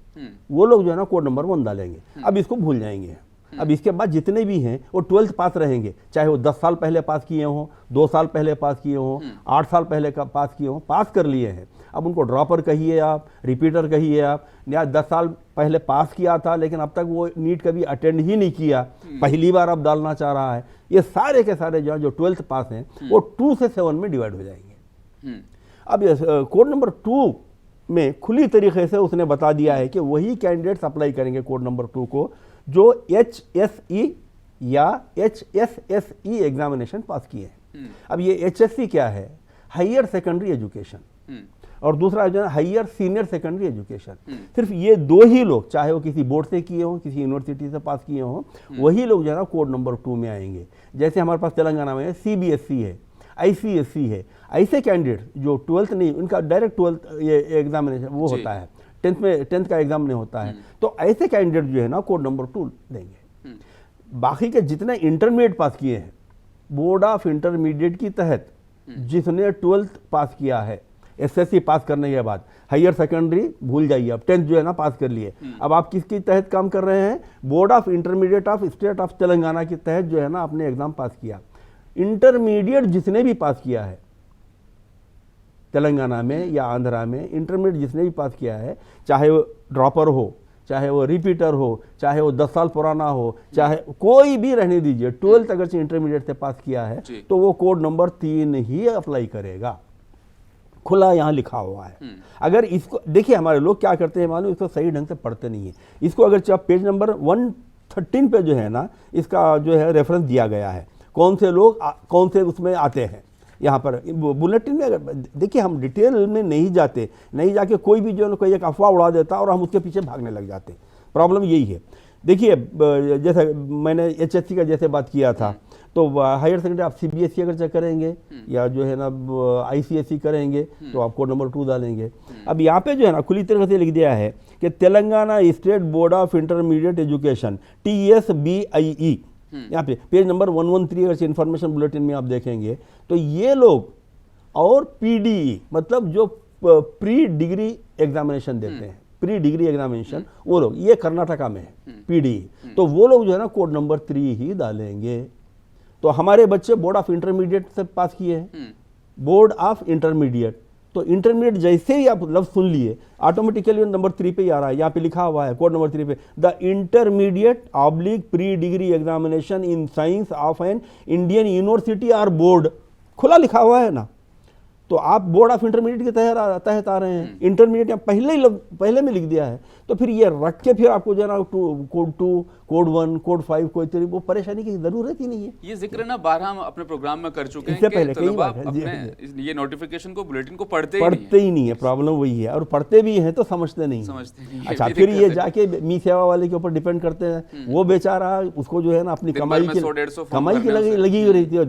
वो लोग जो है ना कोड नंबर 1 डालेंगे। अब इसको भूल जाएंगे। अब इसके बाद जितने भी हैं वो 12th पास रहेंगे, चाहे वो 10 साल पहले पास किए हों, 2 साल पहले पास किए हों, 8 साल पहले का पास किए हों, पास कर लिए हैं। अब उनको ड्रॉपर कहिए आप, रिपीटर कहिए आप, या 10 साल पहले पास किया था लेकिन अब तक वो नीट कभी अटेंड ही नहीं किया, पहली बार अब डालना चाह रहा है, ये सारे के सारे जो 12th पास हैं वो 2 से 7 में डिवाइड हो जाएंगे। अब कोड नंबर 2 में खुली तरीके से उसने बता दिया है कि वही कैंडिडेट्स अप्लाई करेंगे कोड नंबर 2 को जो HSE या HSSE एग्जामिनेशन पास किए हैं। अब ये HSE क्या है, हायर सेकेंडरी एजुकेशन, और दूसरा जो है हायर सीनियर सेकेंडरी एजुकेशन। सिर्फ ये 2 ही लोग, चाहे वो किसी बोर्ड से किए हों, किसी यूनिवर्सिटी से पास किए हों, वही लोग जो है ना कोड नंबर 2 में आएंगे। जैसे हमारे पास तेलंगाना में CBSE है, ICSE है, ऐसे कैंडिडेट जो 12th नहीं, उनका डायरेक्ट 12th ये एग्जामिनेशन वो होता है, 10th का एग्जाम नहीं होता है, तो ऐसे कैंडिडेट जो है ना कोड नंबर 2 देंगे। बाकी के जितने इंटरमीडिएट पास किए हैं, बोर्ड ऑफ इंटरमीडिएट की तहत जिसने 12th पास किया है, SSC पास करने के बाद हायर सेकेंडरी भूल जाइए, अब 10th जो है ना पास कर लिए, अब आप किसके तहत काम कर रहे हैं, board of intermediate of state of Telangana के तहत जो है ना आपने एग्जाम पास किया। इंटरमीडिएट जिसने भी पास किया है तेलंगाना में या आंध्रा में इंटरमीडिएट जिसने भी पास किया है, चाहे वो ड्रॉपर हो, चाहे वो रिपीटर हो, चाहे वो 10 साल पुराना हो, चाहे कोई भी रहने दीजिए, 12th अगर से इंटरमीडिएट से पास किया है तो वो कोड नंबर 3 ही अप्लाई करेगा। खुला यहाँ लिखा हुआ है। अगर इसको देखिए, हमारे लोग क्या करते हैं मालूम, इसको सही ढंग से पढ़ते नहीं है। इसको अगर आप पेज नंबर 113 पे जो है ना, इसका जो है रेफरेंस दिया गया है, कौन से लोग कौन से उसमें आते हैं। यहाँ पर बुलेटिन में अगर देखिए, हम डिटेल में नहीं जाते, नहीं जाके कोई भी जो है कोई एक अफवाह उड़ा देता और हम उसके पीछे भागने लग जाते। प्रॉब्लम यही है। देखिए, जैसे मैंने HSC का जैसे बात किया था, तो हायर सेकेंडरी आप CBSE अगर चेक करेंगे या जो है ना ICSE करेंगे तो आप कोड नंबर 2 डालेंगे। अब यहाँ पे जो है ना खुली तरह से लिख दिया है कि Telangana state board of intermediate education TSBIE, यहाँ पे पेज नंबर 113 अगर इन्फॉर्मेशन बुलेटिन में आप देखेंगे तो ये लोग और PDE मतलब जो प्री डिग्री एग्जामिनेशन देते हैं, प्री डिग्री एग्जामिनेशन, वो लोग, ये कर्नाटका में है PDE, तो वो लोग जो है ना कोड नंबर 3 ही डालेंगे। तो हमारे बच्चे बोर्ड ऑफ इंटरमीडिएट से पास किए हैं, बोर्ड ऑफ इंटरमीडिएट, तो इंटरमीडिएट जैसे ही आप लफ्ज सुन लिए ऑटोमेटिकली नंबर 3 पे ही आ रहा है। यहाँ पे लिखा हुआ है कोड नंबर 3 पे, the intermediate oblique pre degree examination in science of an Indian university और बोर्ड, खुला लिखा हुआ है ना। तो आप बोर्ड ऑफ इंटरमीडिएट के तहत आ रहे हैं, इंटरमीडिएट पहले में लिख दिया है, तो फिर ये रख के फिर आपको जो है ना कोड 2, कोड 1, कोड 5 कोई तरी वो परेशानी की जरूरत ही नहीं है। ये जिक्र ना 12 हम अपने प्रोग्राम में कर चुके हैं इससे पहले कि कई बार अपने ये नोटिफिकेशन को, बुलेटिन को पढ़ते ही नहीं है। प्रॉब्लम वही है, और पढ़ते भी हैं तो समझते नहीं। अच्छा, फिर ये जाके मी सेवा वाले के ऊपर डिपेंड करते हैं, वो बेचारा उसको जो है ना अपनी कमाई की लगी हुई रहती है।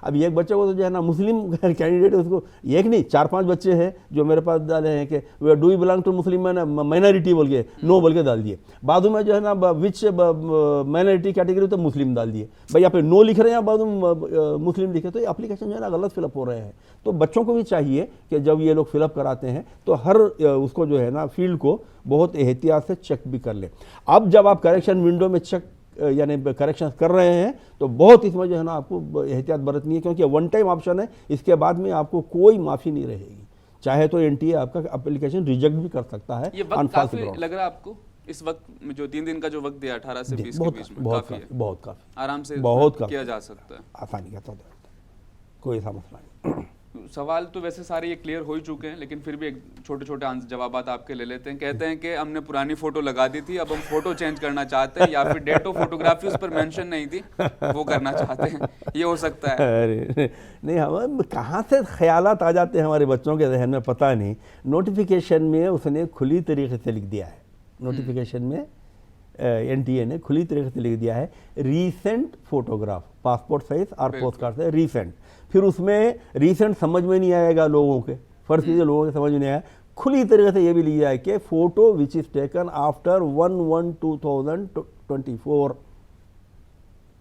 अब एक बच्चे को तो जो है ना मुस्लिम कैंडिडेट, उसको एक नहीं 4-5 बच्चे हैं जो मेरे पास डाले हैं कि do you belong to Muslim minority बोल के नो बोल के डाल दिए, बाद में जो है ना विच माइनॉरिटी कैटेगरी तो मुस्लिम डाल दिए। भाई यहाँ पे नो लिख रहे हैं, बाद में मुस्लिम लिखे, तो ये एप्लीकेशन जो है ना गलत फिलअप हो रहे हैं। तो बच्चों को भी चाहिए कि जब ये लोग फिलअप कराते हैं तो हर उसको जो है ना फील्ड को बहुत एहतियात से चेक भी कर ले। अब जब आप करेक्शन विंडो में चेक यानी करेक्शन कर रहे हैं तो बहुत इसमें जो है ना आपको एहतियात बरतनी है, क्योंकि वन टाइम ऑप्शन है, इसके बाद में आपको कोई माफ़ी नहीं रहेगी। चाहे तो NTA आपका एप्लीकेशन रिजेक्ट भी कर सकता है। ये वक्त काफी लग रहा है आपको इस वक्त में, जो 3 दिन का जो वक्त दिया 18 से 20 के बीच में, बहुत काफी आराम से किया जा सकता है, आसानी का कोई सा मसला नहीं। सवाल तो वैसे सारे ये क्लियर हो ही चुके हैं, लेकिन फिर भी एक छोटे छोटे जवाब आपके ले लेते हैं। कहते हैं कि हमने पुरानी फोटो लगा दी थी, अब हम फोटो चेंज करना चाहते हैं, या फिर डेट ऑफ फोटोग्राफी उस पर मेंशन नहीं थी, वो करना चाहते हैं, ये हो सकता है। अरे नहीं, हम कहाँ से ख्यालात आ जाते हैं हमारे बच्चों के जहन में पता नहीं। नोटिफिकेशन में उसने खुली तरीके से लिख दिया है, नोटिफिकेशन में NTA ने खुली तरीके से लिख दिया है रीसेंट फोटोग्राफ, पासपोर्ट साइज और पोस्ट कार्ड से रीसेंट। फिर उसमें रीसेंट समझ में नहीं आएगा लोगों के, फर्स्ट चीज़ लोगों के समझ में नहीं आया, खुली तरीके से ये भी लिया है कि photo which is taken after 1/1/2024।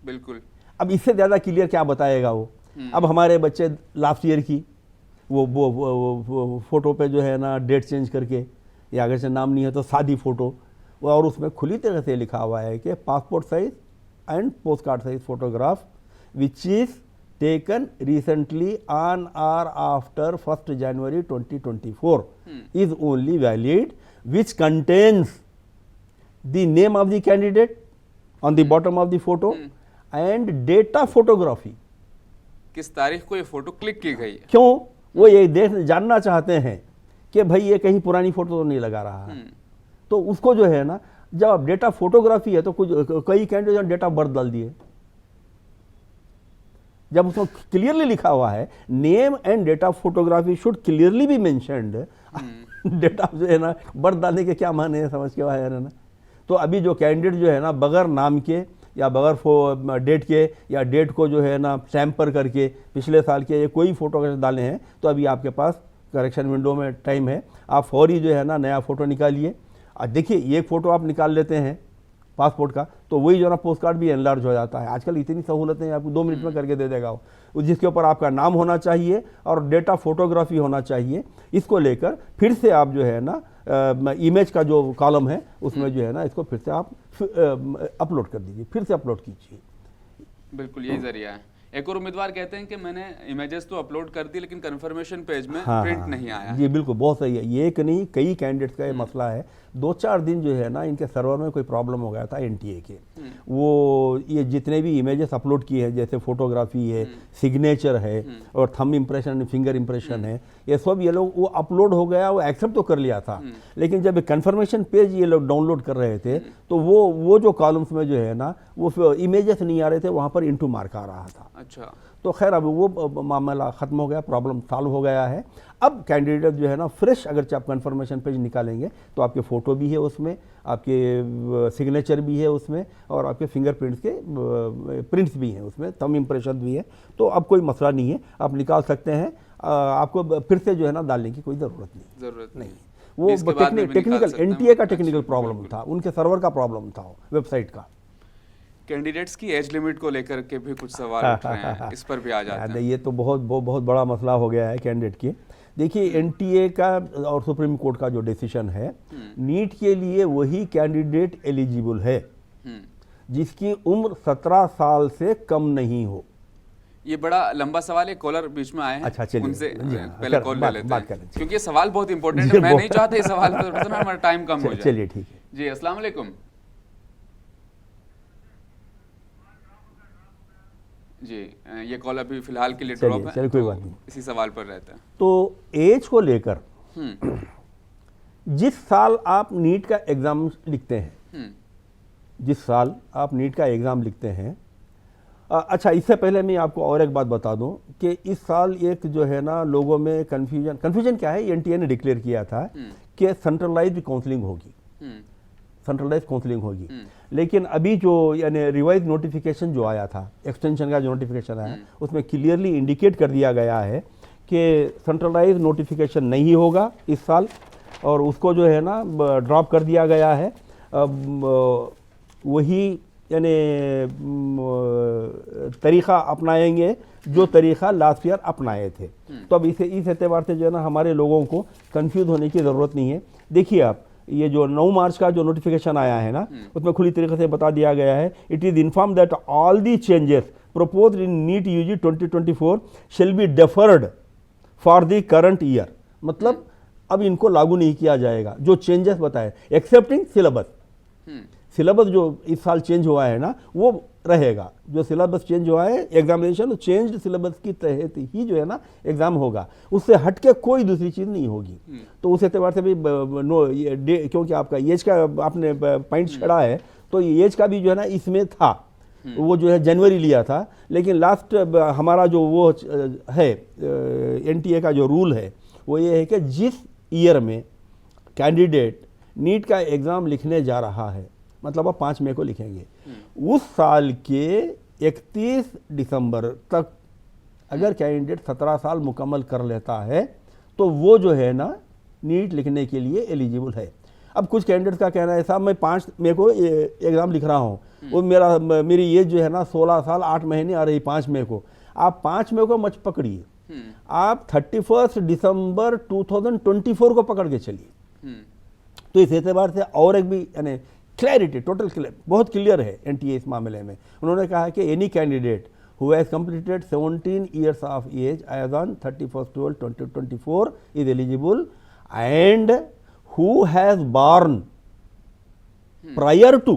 बिल्कुल, अब इससे ज़्यादा क्लियर क्या बताएगा वो। अब हमारे बच्चे लास्ट ईयर की वो फोटो पे जो है ना डेट चेंज करके, या अगर से नाम नहीं है तो सादी फोटो, और उसमें खुली तरह से लिखा हुआ है कि passport size and post card size photograph which is taken recently on और after 1 January 2024 is only valid, which contains the name of the candidate on the bottom of the photo and date of photography. किस तारीख को ये photo click की गई है। क्यों? वो ये जानना चाहते हैं कि भाई ये कहीं पुरानी फोटो तो नहीं लगा रहा है। तो उसको जो है ना, जब डेट ऑफ फोटोग्राफी है तो कुछ कई कैंडिडेट डेट ऑफ बर्थ डाल दिए, जब उसमें क्लियरली लिखा हुआ है name and date of photography should clearly be mentioned, date of जो है ना बर्थ डालने के क्या माने है, समझ के आया है ना। तो अभी जो कैंडिडेट जो है ना बगैर नाम के या बगैर डेट के, या डेट को जो है ना टैम्पर करके पिछले साल के कोई फोटो डाले हैं, तो अभी आपके पास करेक्शन विंडो में टाइम है, आप फौरी जो है ना नया फ़ोटो निकालिए। देखिए एक फ़ोटो आप निकाल लेते हैं पासपोर्ट का, तो वही जो ना पोस्ट कार्ड भी एनलार्ज हो जाता है। आजकल इतनी सहूलतें आपको 2 मिनट में करके दे देगा वो, जिसके ऊपर आपका नाम होना चाहिए और डेटा फोटोग्राफी होना चाहिए। इसको लेकर फिर से आप जो है ना इमेज का जो कॉलम है उसमें जो है ना इसको फिर से आप अपलोड कर दीजिए, फिर से अपलोड कीजिए। बिल्कुल यही जरिया है। एक और उम्मीदवार कहते हैं कि मैंने इमेजेस तो अपलोड कर दी लेकिन कंफर्मेशन पेज में हाँ, प्रिंट हाँ, नहीं आया। जी बिल्कुल, बहुत सही है। ये एक नहीं, कई कैंडिडेट्स का ये मसला है। 2-4 दिन जो है ना इनके सर्वर में कोई प्रॉब्लम हो गया था एनटीए के। वो ये जितने भी इमेजेस अपलोड किए हैं, जैसे फोटोग्राफी है, सिग्नेचर है और थंब इम्प्रेशन, फिंगर इम्प्रेशन है, ये सब ये लोग वो अपलोड हो गया, वो एक्सेप्ट तो कर लिया था, लेकिन जब कंफर्मेशन पेज ये लोग डाउनलोड कर रहे थे तो वो जो कॉलम्स में जो है ना वो इमेजेस नहीं आ रहे थे, वहाँ पर इनटू मार्क आ रहा था। अच्छा, तो खैर अब वो मामला ख़त्म हो गया, प्रॉब्लम सॉल्व हो गया है। अब कैंडिडेट जो है ना फ्रेश, अगर आप कंफर्मेशन पेज निकालेंगे तो आपके फ़ोटो भी है उसमें, आपके सिग्नेचर भी है उसमें और आपके फिंगरप्रिंट्स के प्रिंट्स भी हैं उसमें, थंब इम्प्रेशन भी है। तो अब कोई मसला नहीं है, आप निकाल सकते हैं। आपको फिर से जो है ना डालने की कोई ज़रूरत नहीं। वो टेक्निकल एनटीए का टेक्निकल प्रॉब्लम था, उनके सर्वर का प्रॉब्लम था, वेबसाइट का। कैंडिडेट्स की एज लिमिट को लेकर के भी कुछ सवाल उठ रहे हैं, इस पर भी आ जाते हैं। ये तो बहुत बड़ा मसला हो गया है कैंडिडेट की। देखिए एनटीए का और सुप्रीम कोर्ट का जो डिसीजन है, नीट के लिए वही कैंडिडेट एलिजिबल है जिसकी उम्र 17 साल से कम नहीं हो। ये बड़ा लंबा सवाल है, कॉलर बीच में आए हैं। अच्छा, चलिए, उनसे हाँ, पहले कॉल ले लेते हैं हैं, क्योंकि ये सवाल बहुत इंपॉर्टेंट है। मैं नहीं चाहता इस सवाल पर हमारा टाइम कम हो जाए। चलिए ठीक है जी, अस्सलाम वालेकुम जी। ये कॉल अभी फिलहाल के लिए ड्रॉप है, चलिए कोई बात नहीं। इसी सवाल पर रहता है। तो एज को लेकर जिस साल आप नीट का एग्जाम लिखते हैं, जिस साल आप नीट का एग्जाम लिखते हैं, अच्छा इससे पहले मैं आपको और एक बात बता दूं कि इस साल एक जो है ना लोगों में कन्फ्यूजन क्या है, एनटीए ने डिक्लेयर किया था कि सेंट्रलाइज्ड काउंसलिंग होगी, सेंट्रलाइज काउंसलिंग होगी। लेकिन अभी जो यानी रिवाइज नोटिफिकेशन जो आया था, एक्सटेंशन का जो नोटिफिकेशन आया, उसमें क्लियरली इंडिकेट कर दिया गया है कि सेंट्रलाइज नोटिफिकेशन नहीं होगा इस साल, और उसको जो है ना ड्रॉप कर दिया गया है। वही यानी तरीक़ा अपनाएंगे जो तरीक़ा लास्ट ईयर अपनाए थे। तो अब इस एतबार से जो है ना हमारे लोगों को कंफ्यूज होने की ज़रूरत नहीं है। देखिए आप, ये जो 9 मार्च का जो नोटिफिकेशन आया है ना, उसमें खुली तरीके से बता दिया गया है, it is inform that all the changes proposed in NEET UG 2024 shall be deferred for the current year। मतलब अब इनको लागू नहीं किया जाएगा जो चेंजेस बताए, एक्सेप्टिंग सिलेबस। सिलेबस जो इस साल चेंज हुआ है ना वो रहेगा, जो सिलेबस चेंज हुआ है एग्जामिनेशन चेंज्ड सिलेबस की तहत ही जो है ना एग्जाम होगा, उससे हटके कोई दूसरी चीज़ नहीं होगी। तो उस एतबार से भी क्योंकि आपका एज का आपने पॉइंट छड़ा है, तो एज का भी जो है ना इसमें था, वो जो है जनवरी लिया था, लेकिन लास्ट हमारा जो वो है एनटीए का जो रूल है वो ये है कि जिस ईयर में कैंडिडेट नीट का एग्ज़ाम लिखने जा रहा है, मतलब आप 5 मई को लिखेंगे, उस साल के 31 दिसंबर तक अगर कैंडिडेट 17 साल मुकम्मल कर लेता है तो वो जो है ना नीट लिखने के लिए एलिजिबल है। अब कुछ कैंडिडेट्स का कहना है साहब मैं 5 मई को एग्ज़ाम लिख रहा हूँ, वो मेरी एज जो है ना 16 साल 8 महीने आ रही 5 मई को। आप 5 मई को मत पकड़िए, आप 31 दिसंबर 2024 को पकड़ के चलिए। तो इस एतबार से और एक भी यानी क्लैरिटी, टोटल क्लियर, बहुत क्लियर है एनटीए इस मामले में। उन्होंने कहा कि any candidate who has completed 17 years of age as on 31/12/2024 is eligible and who has born prior to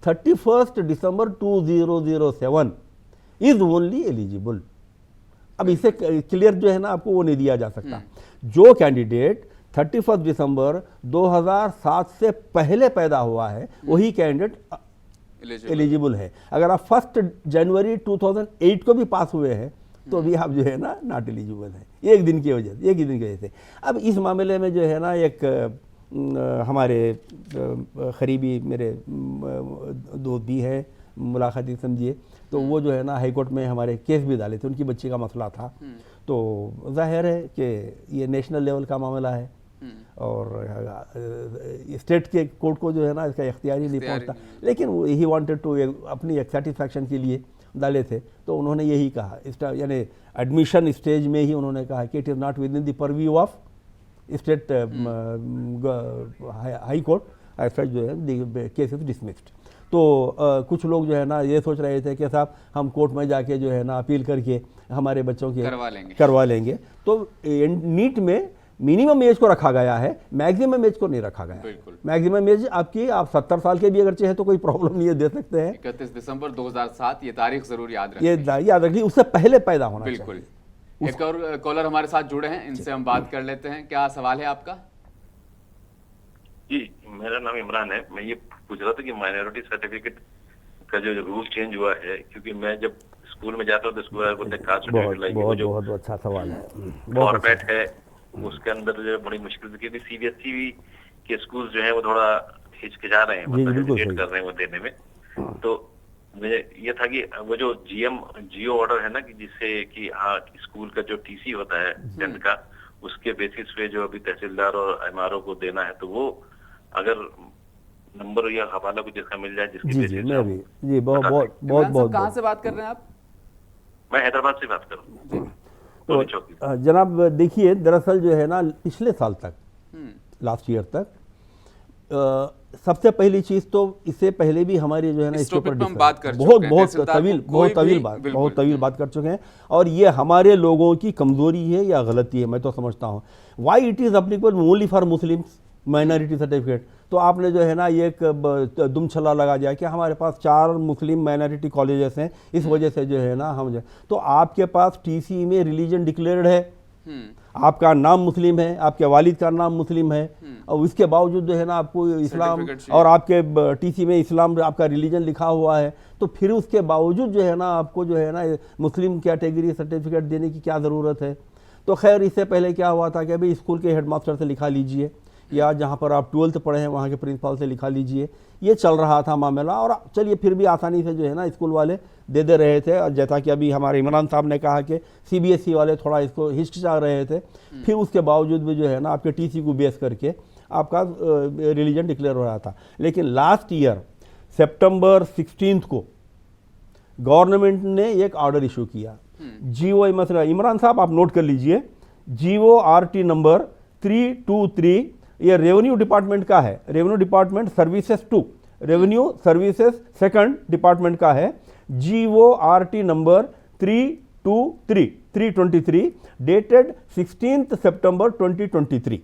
31st December 2007 is only eligible। अब इसे क्लियर जो है ना आपको वो नहीं दिया जा सकता। जो कैंडिडेट 31 दिसंबर 2007 से पहले पैदा हुआ है वही कैंडिडेट एलिजिबल है। अगर आप 1 जनवरी 2008 को भी पास हुए हैं तो भी आप जो है ना नॉट एलिजिबल है, एक दिन की वजह से। अब इस मामले में जो है ना एक हमारे करीबी मेरे दोस्त भी है, मुलाकाती समझिए, तो वो जो है ना हाई कोर्ट में हमारे केस भी डाले थे, उनकी बच्ची का मसला था। तो जाहिर है कि ये नेशनल लेवल का मामला है और स्टेट के कोर्ट को जो है ना इसका इख्तियार ही नहीं पहुंचता, लेकिन ही वांटेड टू अपनी एक सेटिस्फैक्शन के लिए डाले थे। तो उन्होंने यही कहा, यानी एडमिशन स्टेज में ही उन्होंने कहा कि it is not within the purview of state high court, as such जो है केस इज डिसमिस्ड। तो कुछ लोग जो है ना ये सोच रहे थे कि साहब हम कोर्ट में जाके जो है ना अपील करके हमारे बच्चों के करवा लेंगे। तो नीट में मिनिमम एज को रखा गया है, मैक्सिमम एज को नहीं रखा गया। मैक्सिमम एज आपकी आप 70 साल के भी अगर चाहे तो कोई प्रॉब्लम नहीं है, दे सकते हैं। 31 दिसंबर 2007 ये तारीख जरूर याद रखें, ये याद रखिए, उससे पहले पैदा होना बिल्कुल। एक और कॉलर हमारे साथ जुड़े हैं, इनसे हम बात कर लेते हैं। क्या सवाल है आपका? जी, मेरा नाम इमरान है। मैं ये पूछ रहा था कि माइनॉरिटी सर्टिफिकेट का जो रूल चेंज हुआ है, क्योंकि मैं जब स्कूल में जाता हूँ तो स्कूल वाले बोलते हैं कास्ट सर्टिफिकेट, बहुत अच्छा सवाल है। फॉर्मेट है उसके अंदर जो बड़ी मुश्किल से, क्योंकि सीबीएसई के स्कूल जो है वो थोड़ा हिचकिचा रहे हैं, मतलब हेजिटेट कर रहे हैं वो देने में। तो मुझे ये था कि वो जो जियो ऑर्डर है ना, कि जिससे कि हाँ स्कूल का जो टीसी होता है 10th का, उसके बेसिस पे जो अभी तहसीलदार और एमआरओ को देना है, तो वो अगर नंबर या हवाला कुछ जिसका मिल जाए, जिसकी जी मैं भी जी बहुत कहाँ से बात कर रहे हैं आप? मैं हैदराबाद से बात कर रहा हूँ। तो जनाब देखिए, दरअसल जो है ना पिछले साल तक, लास्ट ईयर तक, सबसे पहली चीज तो इससे पहले भी हमारी जो है ना इसके ऊपर बहुत तवील बात कर चुके हैं, और ये हमारे लोगों की कमजोरी है या गलती है, मैं तो समझता हूँ। Why it is applicable only for Muslims minority certificate? तो आपने जो है ना ये एक दुम छल्ला लगा दिया कि हमारे पास 4 मुस्लिम माइनॉरिटी कॉलेजेस हैं, इस वजह से जो है ना हम तो आपके पास टीसी में रिलीजन डिक्लेयर्ड है, आपका नाम मुस्लिम है, आपके वालिद का नाम मुस्लिम है, और उसके बावजूद जो है ना आपको इस्लाम, और आपके टीसी में इस्लाम आपका रिलीजन लिखा हुआ है, तो फिर उसके बावजूद जो है ना आपको जो है ना मुस्लिम कैटेगरी सर्टिफिकेट देने की क्या ज़रूरत है? तो खैर इससे पहले क्या हुआ था कि अभी स्कूल के हेडमास्टर से लिखा लीजिए, या जहाँ पर आप 12th पढ़े हैं वहाँ के प्रिंसिपल से लिखा लीजिए, ये चल रहा था मामला। और चलिए फिर भी आसानी से जो है ना स्कूल वाले दे रहे थे, और जैसा कि अभी हमारे इमरान साहब ने कहा कि सीबीएसई वाले थोड़ा इसको हिचकिचा रहे थे, फिर उसके बावजूद भी जो है ना आपके टीसी को बेस करके आपका रिलीजन डिक्लेयर हो रहा था। लेकिन लास्ट ईयर सितंबर 16 को गवर्नमेंट ने एक ऑर्डर इशू किया, जीओ मसला, इमरान साहब आप नोट कर लीजिए, GORT नंबर 323, ये रेवेन्यू डिपार्टमेंट का है, revenue department services 2, revenue services 2nd department का है, GORT नंबर 323 डेटेड 16 सितंबर 2023।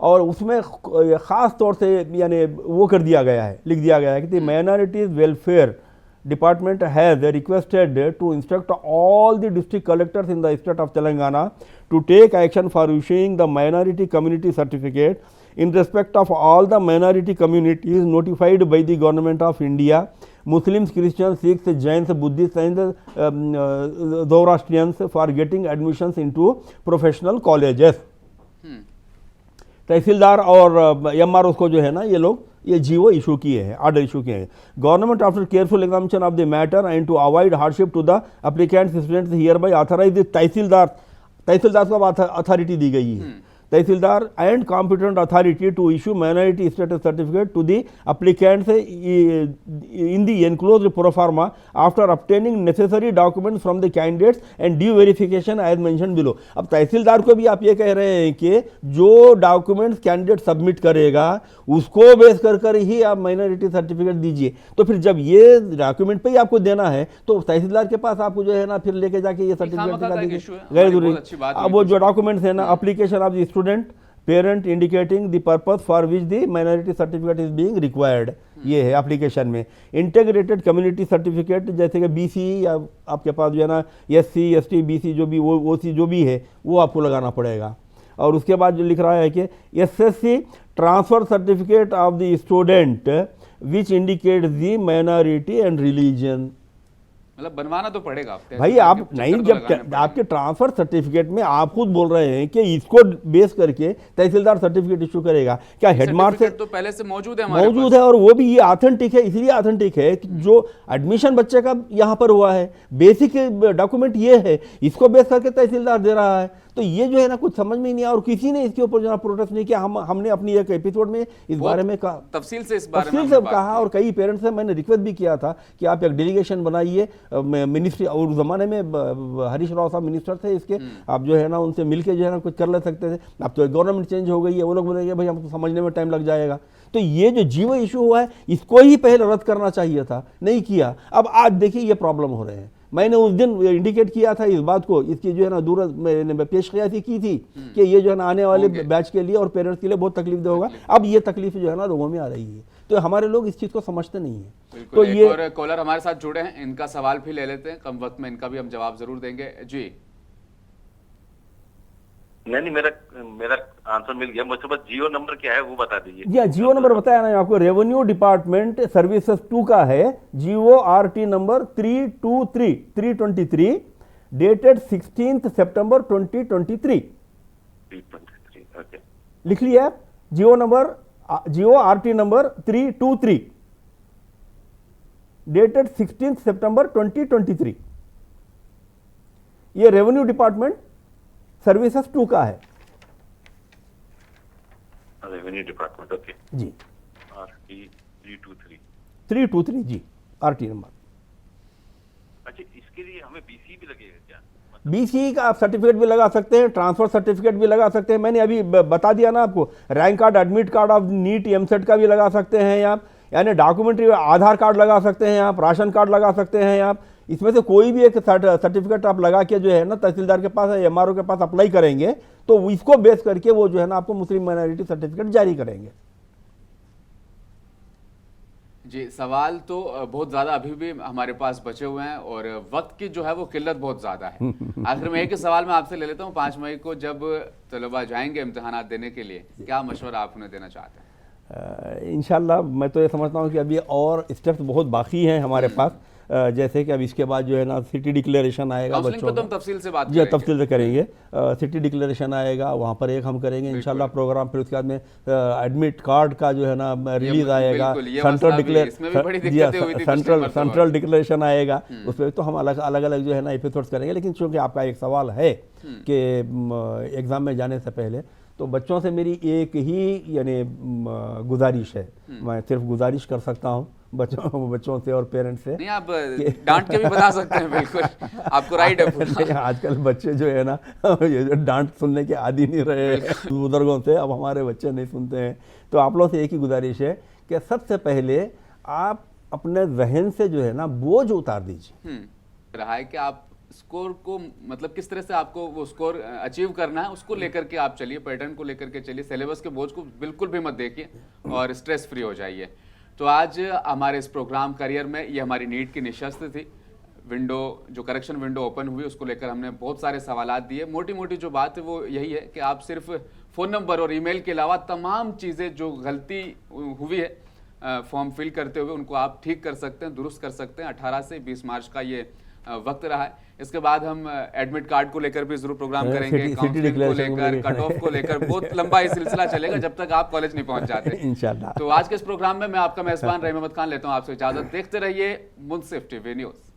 और उसमें ख़ास तौर से यानी वो कर दिया गया है, लिख दिया गया है कि minorities welfare Department has requested to instruct all the district collectors in the state of Telangana to take action for issuing the minority community certificate in respect of all the minority communities notified by the Government of India, Muslims, Christians, Sikhs, Jains, Buddhists and Zoroastrians for getting admissions into professional colleges. तहसीलदार और MRO को जो है ना ये लोग ये जीओ issue किए हैं, ऑर्डर इशू किए हैं। Government after careful examination of the matter and to avoid hardship to the applicants students hereby authorise tehsildar को अथॉरिटी दी गई है, tehsildar and competent authority to issue minority status certificate to the applicants in the enclosed proforma after obtaining necessary documents from the candidates and due verification as mention below. अब तहसीलदार को भी आप ये कह रहे हैं कि जो डॉक्यूमेंट्स कैंडिडेट सबमिट करेगा उसको बेस कर ही आप माइनॉरिटी सर्टिफिकेट दीजिए। तो फिर जब ये डॉक्यूमेंट पे ही आपको देना है तो तहसीलदार के पास आपको जो है ना फिर लेके जाके ये सर्टिफिकेट गैर जरूरी। अब वो जो डॉक्यूमेंट्स है ना, application of the student parent indicating the purpose for which the minority certificate is being required, ये है एप्लीकेशन में। इंटीग्रेटेड कम्युनिटी सर्टिफिकेट जैसे कि बीसी या आपके पास जो है ना SC ST BC जो भी OC जो भी है वो आपको लगाना पड़ेगा। और उसके बाद जो लिख रहा है कि SSC transfer certificate of the student which indicate the minority and religion, मतलब बनवाना तो पड़ेगा भाई। आप नहीं, जब आपके ट्रांसफर सर्टिफिकेट में आप खुद बोल रहे हैं कि इसको बेस करके तहसीलदार सर्टिफिकेट इशू करेगा, क्या हेडमास्टर तो पहले से मौजूद है और वो भी ये ऑथेंटिक है, इसलिए ऑथेंटिक है कि जो एडमिशन बच्चे का यहाँ पर हुआ है बेसिक डॉक्यूमेंट ये है, इसको बेस करके तहसीलदार दे रहा है। तो ये जो है ना कुछ समझ में ही नहीं आया और किसी ने इसके ऊपर जो है प्रोटेस्ट नहीं किया। हमने अपनी एक एपिसोड में इस बारे में कहा, तफसील से इस बारे में कहा और कई पेरेंट्स से मैंने रिक्वेस्ट भी किया था कि आप एक डेलीगेशन बनाइए मिनिस्ट्री, और उस जमाने में हरीश राव साहब मिनिस्टर थे इसके, आप जो है ना उनसे मिलके जो है ना कुछ कर ले सकते थे। अब तो गवर्नमेंट चेंज हो गई है, वो लोग बोलेंगे भाई हमको समझने में टाइम लग जाएगा। तो ये जो जियो इशू हुआ है इसको ही पहले रद्द करना चाहिए था, नहीं किया। अब आज देखिए ये प्रॉब्लम हो रहे हैं। मैंने उस दिन इंडिकेट किया था इस बात को, इसकी जो है ना दूर मैंने पेशकशी की थी कि ये जो है ना आने वाले बैच के लिए और पेरेंट्स के लिए बहुत तकलीफ दे होगा। अब ये तकलीफ जो है ना लोगों में आ रही है, तो हमारे लोग इस चीज़ को समझते नहीं है। तो ये और कॉलर हमारे साथ जुड़े हैं, इनका सवाल भी ले लेते हैं, कम वक्त में इनका भी हम जवाब जरूर देंगे। जी नहीं, मेरा आंसर मिल गया मुझे, बस जियो नंबर क्या है वो बता दीजिए। जी जियो नंबर बताया ना आपको, रेवेन्यू डिपार्टमेंट सर्विसेज 2 का है, जियो RT नंबर 323 डेटेड 16 सितंबर 2023। ओके, लिख लिया आप, जियो RT नंबर 323 डेटेड 16 सितंबर 2023। ये रेवेन्यू डिपार्टमेंट सर्विसेज 2 का है, रेवेन्यू डिपार्टमेंट। ओके जी, RT 323 जी RT नंबर। अच्छा, इसके लिए हमें BC भी लगेगा क्या? BC का आप सर्टिफिकेट भी लगा सकते हैं, ट्रांसफर सर्टिफिकेट भी लगा सकते हैं। मैंने अभी बता दिया ना आपको, rank card, admit card of NEET MCET का भी लगा सकते हैं आप, यानी डॉक्यूमेंट्री आधार कार्ड लगा सकते हैं आप, राशन कार्ड लगा सकते हैं आप। इसमें से कोई भी एक सर्टिफिकेट आप लगा के जो है ना तहसीलदार के पास या MRO के पास अप्लाई करेंगे तो इसको बेस करके वो जो है ना आपको मुस्लिम माइनॉरिटी सर्टिफिकेट जारी करेंगे। जी, सवाल तो बहुत ज़्यादा अभी भी हमारे पास बचे हुए हैं और वक्त की जो है वो किल्लत बहुत ज़्यादा है। आखिर में एक ही सवाल मैं आपसे ले लेता हूँ, 5 मई को जब तलबा जाएंगे इम्तिहानात देने के लिए, क्या मशवरा आप उन्हें देना चाहते हैं? इंशाल्लाह मैं तो ये समझता हूँ कि अभी और स्टेप्स बहुत बाकी हैं हमारे पास, जैसे कि अब इसके बाद जो है ना सिटी डिक्लेरेशन आएगा बच्चों पे तो हम तफसील से बात जी तफसील से करेंगे। सिटी डिक्लेरेशन आएगा, वहाँ पर एक हम करेंगे इंशाल्लाह प्रोग्राम। फिर उसके बाद में एडमिट कार्ड का जो है ना रिलीज आएगा, सेंट्रल डिक्लेरेशन आएगा, उस पर तो हम अलग अलग जो है ना एपिसोड्स करेंगे। लेकिन चूँकि आपका एक सवाल है कि एग्ज़ाम में जाने से पहले, तो बच्चों से मेरी एक ही यानी गुजारिश है, मैं सिर्फ गुजारिश कर सकता हूँ बच्चों से और पेरेंट्स से। नहीं, आप डांट के भी बता सकते हैं, बिल्कुल आपको राइट है। आजकल बच्चे जो है ना डांट सुनने के आदी नहीं रहे बुजुर्गों से, अब हमारे बच्चे नहीं सुनते हैं। तो आप लोगों से एक ही गुजारिश है कि सबसे पहले आप अपने जहन से जो है ना बोझ उतार दीजिए। रहा है कि आप स्कोर को मतलब किस तरह से आपको वो स्कोर अचीव करना है उसको लेकर के आप चलिए, पैटर्न को लेकर के चलिए, सिलेबस के बोझ को बिल्कुल भी मत देखिए और स्ट्रेस फ्री हो जाइए। तो आज हमारे इस प्रोग्राम करियर में ये हमारी नीट की निशस्त थी, विंडो जो करेक्शन विंडो ओपन हुई उसको लेकर हमने बहुत सारे सवालात दिए। मोटी मोटी जो बात है वो यही है कि आप सिर्फ फ़ोन नंबर और ईमेल के अलावा तमाम चीज़ें जो गलती हुई है फॉर्म फिल करते हुए उनको आप ठीक कर सकते हैं, दुरुस्त कर सकते हैं। 18 से 20 मार्च का ये वक्त रहा है। इसके बाद हम एडमिट कार्ड को लेकर भी जरूर प्रोग्राम करेंगे, काउंसलिंग को लेकर, कट ऑफ को लेकर, बहुत लंबा ये सिलसिला चलेगा जब तक आप कॉलेज नहीं पहुंच जाते इंशाल्लाह। तो आज के इस प्रोग्राम में मैं आपका मेजबान रहीम अहमद खान लेता हूं आपसे इजाजत। देखते रहिए मुंसिफ टीवी न्यूज़।